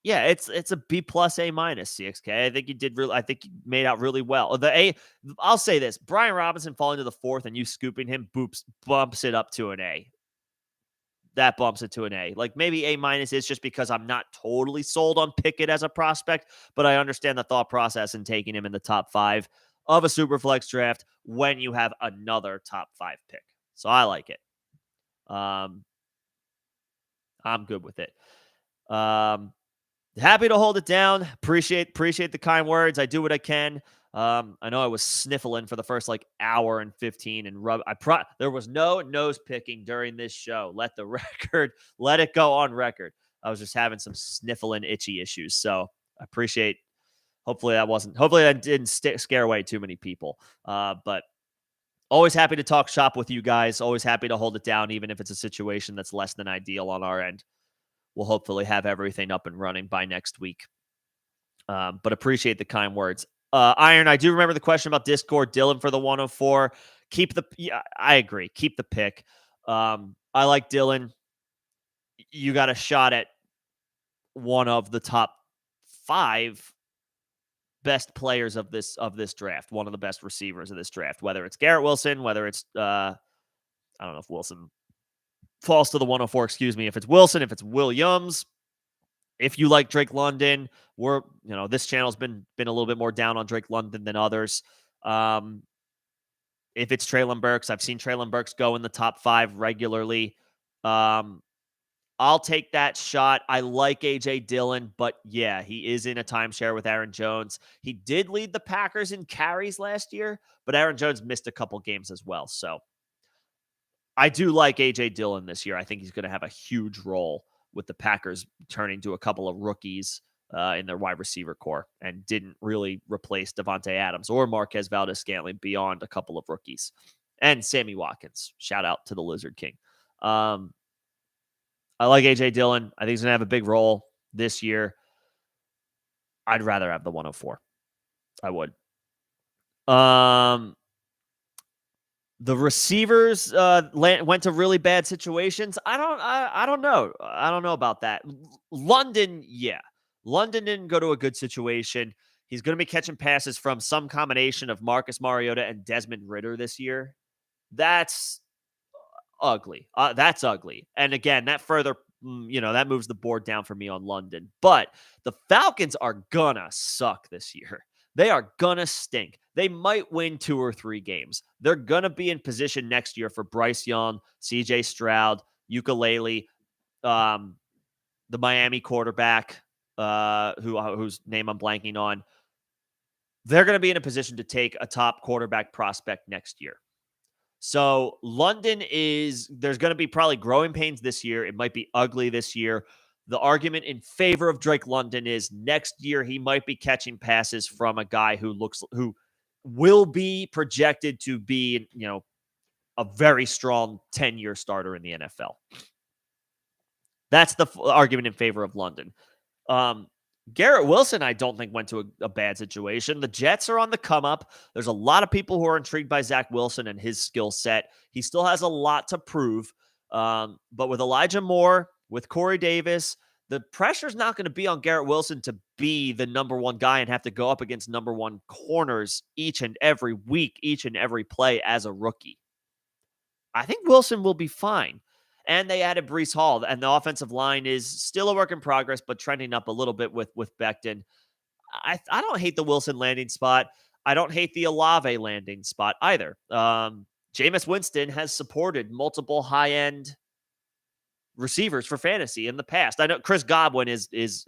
Yeah, it's a B plus A minus, CXK. I think you made out really well. I'll say this: Brian Robinson falling to the 4th and you scooping him bumps it up to an A. That bumps it to an A. Like maybe A minus is just because I'm not totally sold on Pickett as a prospect, but I understand the thought process in taking him in the top 5 of a super flex draft when you have another top 5 pick. So I like it. I'm good with it. Happy to hold it down. Appreciate the kind words. I do what I can. I know I was sniffling for the first like hour and 15 and there was no nose picking during this show. Let it go on record. I was just having some sniffling itchy issues. So I appreciate, hopefully that didn't scare away too many people. But always happy to talk shop with you guys. Always happy to hold it down, even if it's a situation that's less than ideal on our end. We'll hopefully have everything up and running by next week. But appreciate the kind words. Iron, I do remember the question about Discord. Dylan for the 104. I agree. Keep the pick. I like Dylan. You got a shot at one of the top 5 best players of this draft. One of the best receivers of this draft. Whether it's Garrett Wilson, whether it's I don't know if Wilson falls to the 104. Excuse me. If it's Wilson, if it's Williams. If you like Drake London, this channel's been a little bit more down on Drake London than others. If it's Treylon Burks, I've seen Treylon Burks go in the top 5 regularly. I'll take that shot. I like AJ Dillon, but yeah, he is in a timeshare with Aaron Jones. He did lead the Packers in carries last year, but Aaron Jones missed a couple games as well. So I do like AJ Dillon this year. I think he's going to have a huge role with the Packers turning to a couple of rookies in their wide receiver core and didn't really replace Devontae Adams or Marquez Valdes-Scantling beyond a couple of rookies. And Sammy Watkins. Shout out to the Lizard King. I like AJ Dillon. I think he's going to have a big role this year. I'd rather have the 104. I would. The receivers went to really bad situations. I don't know. I don't know about that. London, yeah. London didn't go to a good situation. He's going to be catching passes from some combination of Marcus Mariota and Desmond Ridder this year. That's ugly. That's ugly. And again, that further, that moves the board down for me on London. But the Falcons are gonna suck this year. They are gonna stink. They might win 2 or 3 games. They're gonna be in position next year for Bryce Young, CJ Stroud, Ukulele, the Miami quarterback, whose name I'm blanking on. They're gonna be in a position to take a top quarterback prospect next year. So there's going to be probably growing pains this year. It might be ugly this year. The argument in favor of Drake London is next year he might be catching passes from a guy who will be projected to be, a very strong 10-year starter in the NFL. That's the argument in favor of London. Garrett Wilson, I don't think went to a bad situation. The Jets are on the come up. There's a lot of people who are intrigued by Zach Wilson and his skill set. He still has a lot to prove. But with Elijah Moore, with Corey Davis, the pressure's not going to be on Garrett Wilson to be the number one guy and have to go up against number one corners each and every week, each and every play as a rookie. I think Wilson will be fine. And they added Breece Hall, and the offensive line is still a work in progress, but trending up a little bit with Becton. I don't hate the Wilson landing spot. I don't hate the Olave landing spot either. Jameis Winston has supported multiple high-end receivers for fantasy in the past. I know Chris Godwin is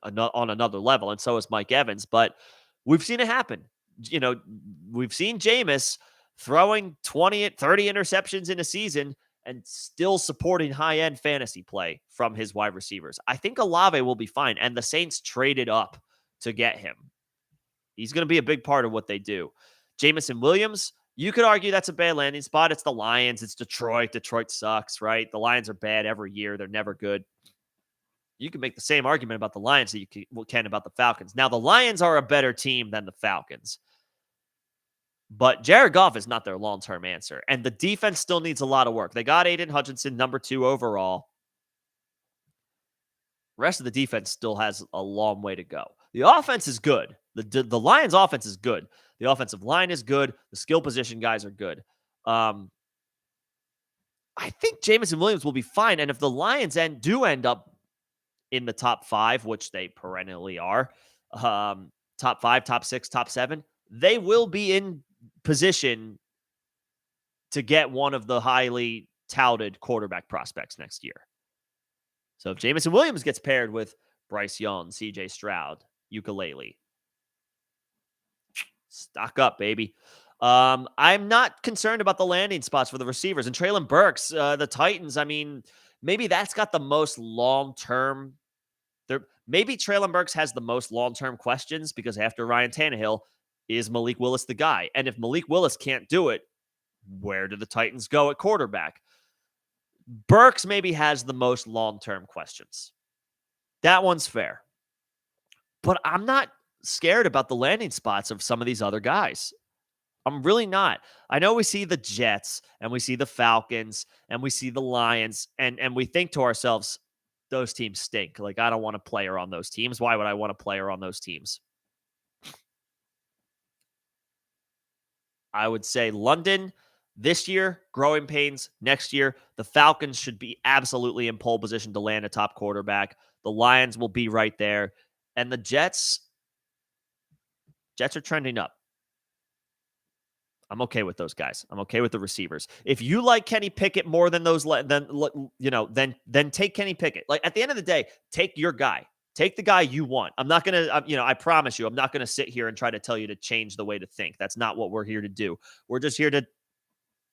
on another level, and so is Mike Evans, but we've seen it happen. We've seen Jameis throwing 30 interceptions in a season and still supporting high-end fantasy play from his wide receivers. I think Olave will be fine, and the Saints traded up to get him. He's going to be a big part of what they do. Jameson Williams, you could argue that's a bad landing spot. It's the Lions. It's Detroit. Detroit sucks, right? The Lions are bad every year. They're never good. You can make the same argument about the Lions that you can about the Falcons. Now, the Lions are a better team than the Falcons. But Jared Goff is not their long-term answer. And the defense still needs a lot of work. They got Aiden Hutchinson, number 2 overall. The rest of the defense still has a long way to go. The offense is good. The Lions' offense is good. The offensive line is good. The skill position guys are good. I think Jameson Williams will be fine. And if the Lions do end up in the top 5, which they perennially are, top 5, top 6, top 7, they will be in position to get one of the highly touted quarterback prospects next year. So if Jameson Williams gets paired with Bryce Young, CJ Stroud, ukulele, stock up, baby. I'm not concerned about the landing spots for the receivers. And Treylon Burks, the Titans, I mean, maybe that's got the most long-term. Maybe Treylon Burks has the most long-term questions because after Ryan Tannehill, is Malik Willis the guy? And if Malik Willis can't do it, where do the Titans go at quarterback? Burks maybe has the most long-term questions. That one's fair. But I'm not scared about the landing spots of some of these other guys. I'm really not. I know we see the Jets and we see the Falcons and we see the Lions and we think to ourselves, those teams stink. Like, I don't want a player on those teams. Why would I want a player on those teams? I would say London this year, growing pains. Next year, the Falcons should be absolutely in pole position to land a top quarterback. The Lions will be right there. And the Jets are trending up. I'm okay with those guys. I'm okay with the receivers. If you like Kenny Pickett more than those, then take Kenny Pickett. Like, at the end of the day, take your guy. Take the guy you want. I'm not going to, I promise you, I'm not going to sit here and try to tell you to change the way to think. That's not what we're here to do. We're just here to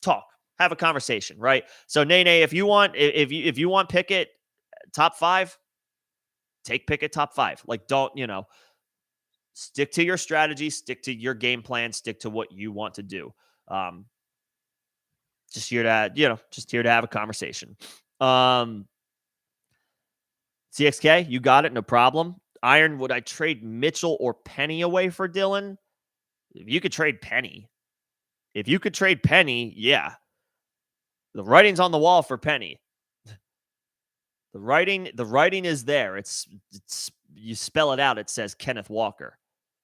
talk, have a conversation, right? So, Nene, if you want Pickett top 5, take Pickett top 5. Like, don't, stick to your strategy, stick to your game plan, stick to what you want to do. Just here to have a conversation. CXK, you got it, no problem. Iron, would I trade Mitchell or Penny away for Dylan? If you could trade Penny, yeah. The writing's on the wall for Penny. The writing is there. It's you spell it out. It says Kenneth Walker.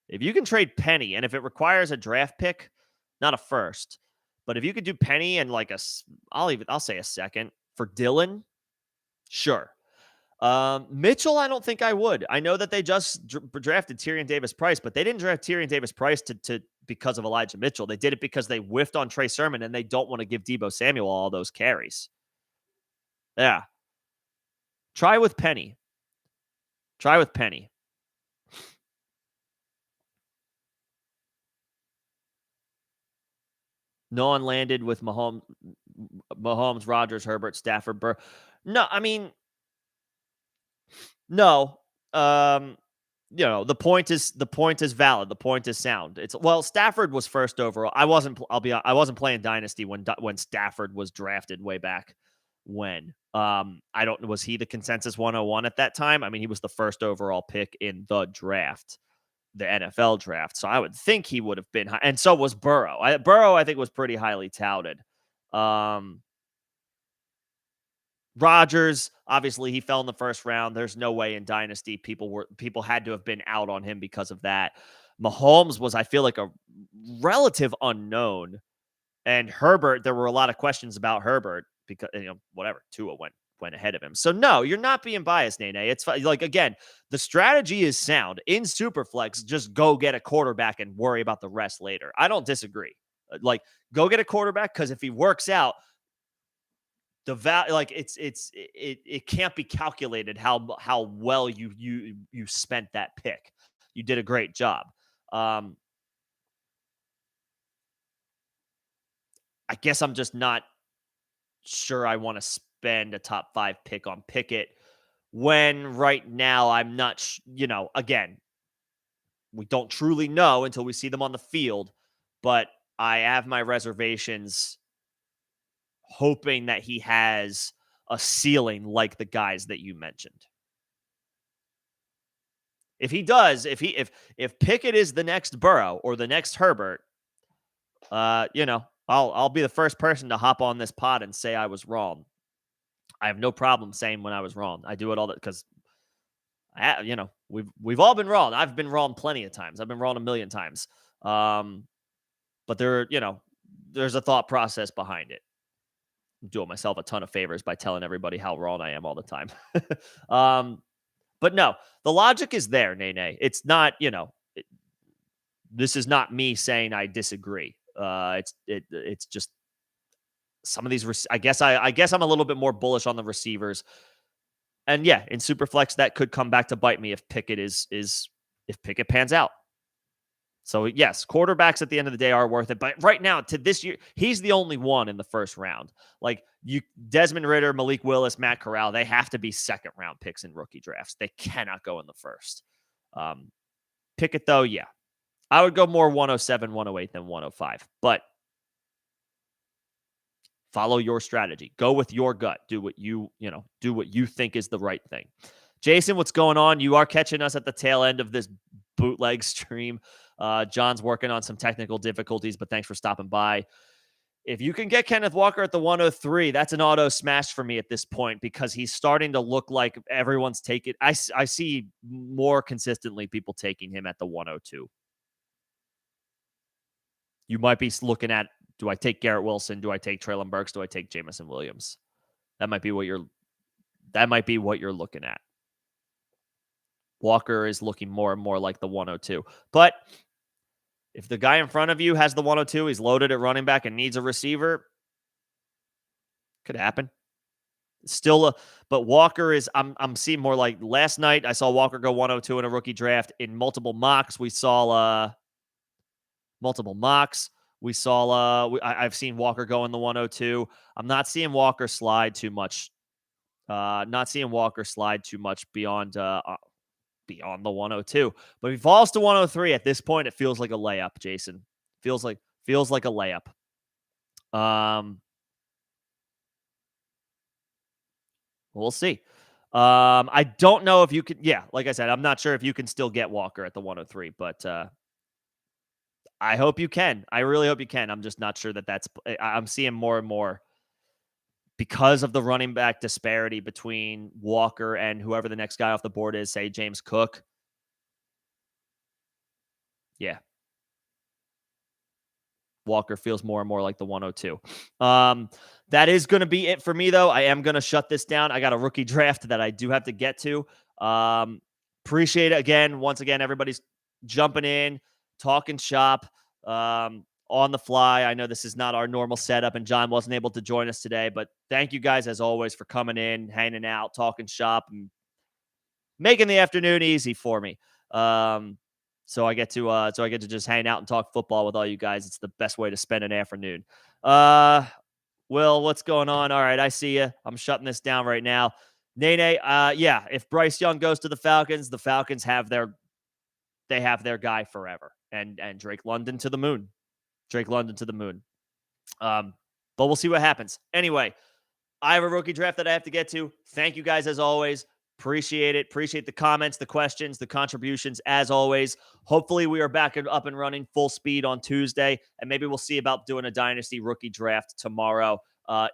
If you can trade Penny, and if it requires a draft pick, not a first, but if you could do Penny and like I'll say a second for Dylan, sure. Mitchell, I don't think I would. I know that they just drafted Tyrion Davis-Price, but they didn't draft Tyrion Davis-Price to because of Elijah Mitchell. They did it because they whiffed on Trey Sermon, and they don't want to give Debo Samuel all those carries. Yeah. Try with Penny. No one landed with Mahomes, Rodgers, Herbert, Stafford, Burr. No, I mean, no. Um, the point is valid. The point is sound. It's well, Stafford was first overall. I wasn't playing Dynasty when Stafford was drafted way back when. I don't was he the consensus 101 at that time? I mean, he was the first overall pick in the draft, the NFL draft. So I would think he would have been high, and so was Burrow. Burrow, I think, was pretty highly touted. Um, Rodgers, obviously, he fell in the first round. There's no way in Dynasty people had to have been out on him because of that. Mahomes was, I feel like, a relative unknown, and Herbert. There were a lot of questions about Herbert because whatever Tua went ahead of him. So no, you're not being biased, Nene. It's like again, the strategy is sound in Superflex. Just go get a quarterback and worry about the rest later. I don't disagree. Like go get a quarterback because if he works out, the value like it can't be calculated how well you spent that pick. You did a great job. um I guess I'm just not sure I want to spend a top 5 pick on Pickett when right now I'm not again, we don't truly know until we see them on the field, but I have my reservations hoping that he has a ceiling like the guys that you mentioned. If he does, if Pickett is the next Burrow or the next Herbert, I'll be the first person to hop on this pod and say I was wrong. I have no problem saying when I was wrong. I do it all that because we've all been wrong. I've been wrong plenty of times. I've been wrong a million times. But there's a thought process behind it. I'm doing myself a ton of favors by telling everybody how wrong I am all the time. But no, the logic is there, Nene. It's not, this is not me saying I disagree. It's just some of these. I guess I'm a little bit more bullish on the receivers, and yeah, in Superflex that could come back to bite me if Pickett if Pickett pans out. So yes, quarterbacks at the end of the day are worth it, but right now to this year, he's the only one in the first round. Like Desmond Ridder, Malik Willis, Matt Corral, they have to be second round picks in rookie drafts. They cannot go in the first. Pickett though, yeah, I would go more 107, 108 than 105, but follow your strategy. Go with your gut. Do what do what you think is the right thing. Jason, what's going on? You are catching us at the tail end of this bootleg stream. John's working on some technical difficulties, but thanks for stopping by. If you can get Kenneth Walker at the 103, that's an auto smash for me at this point because he's starting to look like everyone's taking. I see more consistently people taking him at the 102. You might be looking at, do I take Garrett Wilson? Do I take Treylon Burks? Do I take Jameson Williams? That might be what you're looking at. Walker is looking more and more like the 102. But if the guy in front of you has the 102, he's loaded at running back and needs a receiver, could happen. But Walker is, I'm seeing more like last night. I saw Walker go 102 in a rookie draft. In multiple mocks, we saw I've seen Walker go in the 102. I'm not seeing Walker slide too much. Not seeing Walker slide too much beyond the 102. But if he falls to 103 at this point, it feels like a layup, Jason. Feels like a layup. We'll see. I don't know if you can. Yeah, like I said, I'm not sure if you can still get Walker at the 103, but I hope you can. I really hope you can. I'm just not sure that's. I'm seeing more and more because of the running back disparity between Walker and whoever the next guy off the board is, say James Cook. Yeah. Walker feels more and more like the 102. That is going to be it for me, though. I am going to shut this down. I got a rookie draft that I do have to get to. Appreciate it again. Once again, everybody's jumping in, talking shop on the fly. I know this is not our normal setup, and John wasn't able to join us today, but thank you guys, as always, for coming in, hanging out, talking shop, and making the afternoon easy for me. So I get to just hang out and talk football with all you guys. It's the best way to spend an afternoon. Will, what's going on? All right, I see you. I'm shutting this down right now. Nene, yeah, if Bryce Young goes to the Falcons have their guy forever. And Drake London to the moon. Drake London to the moon. But we'll see what happens. Anyway, I have a rookie draft that I have to get to. Thank you guys as always. Appreciate it. Appreciate the comments, the questions, the contributions as always. Hopefully we are back and up and running full speed on Tuesday, and maybe we'll see about doing a dynasty rookie draft tomorrow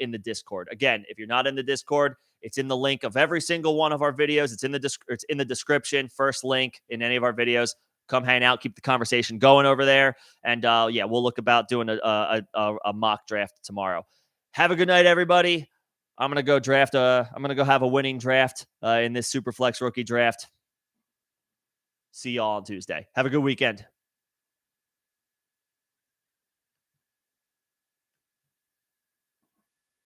in the Discord. Again, if you're not in the Discord, it's in the link of every single one of our videos. It's in the description, first link in any of our videos. Come hang out, keep the conversation going over there, and yeah, we'll look about doing a mock draft tomorrow. Have a good night, everybody. I'm gonna go have a winning draft in this Superflex rookie draft. See y'all on Tuesday. Have a good weekend.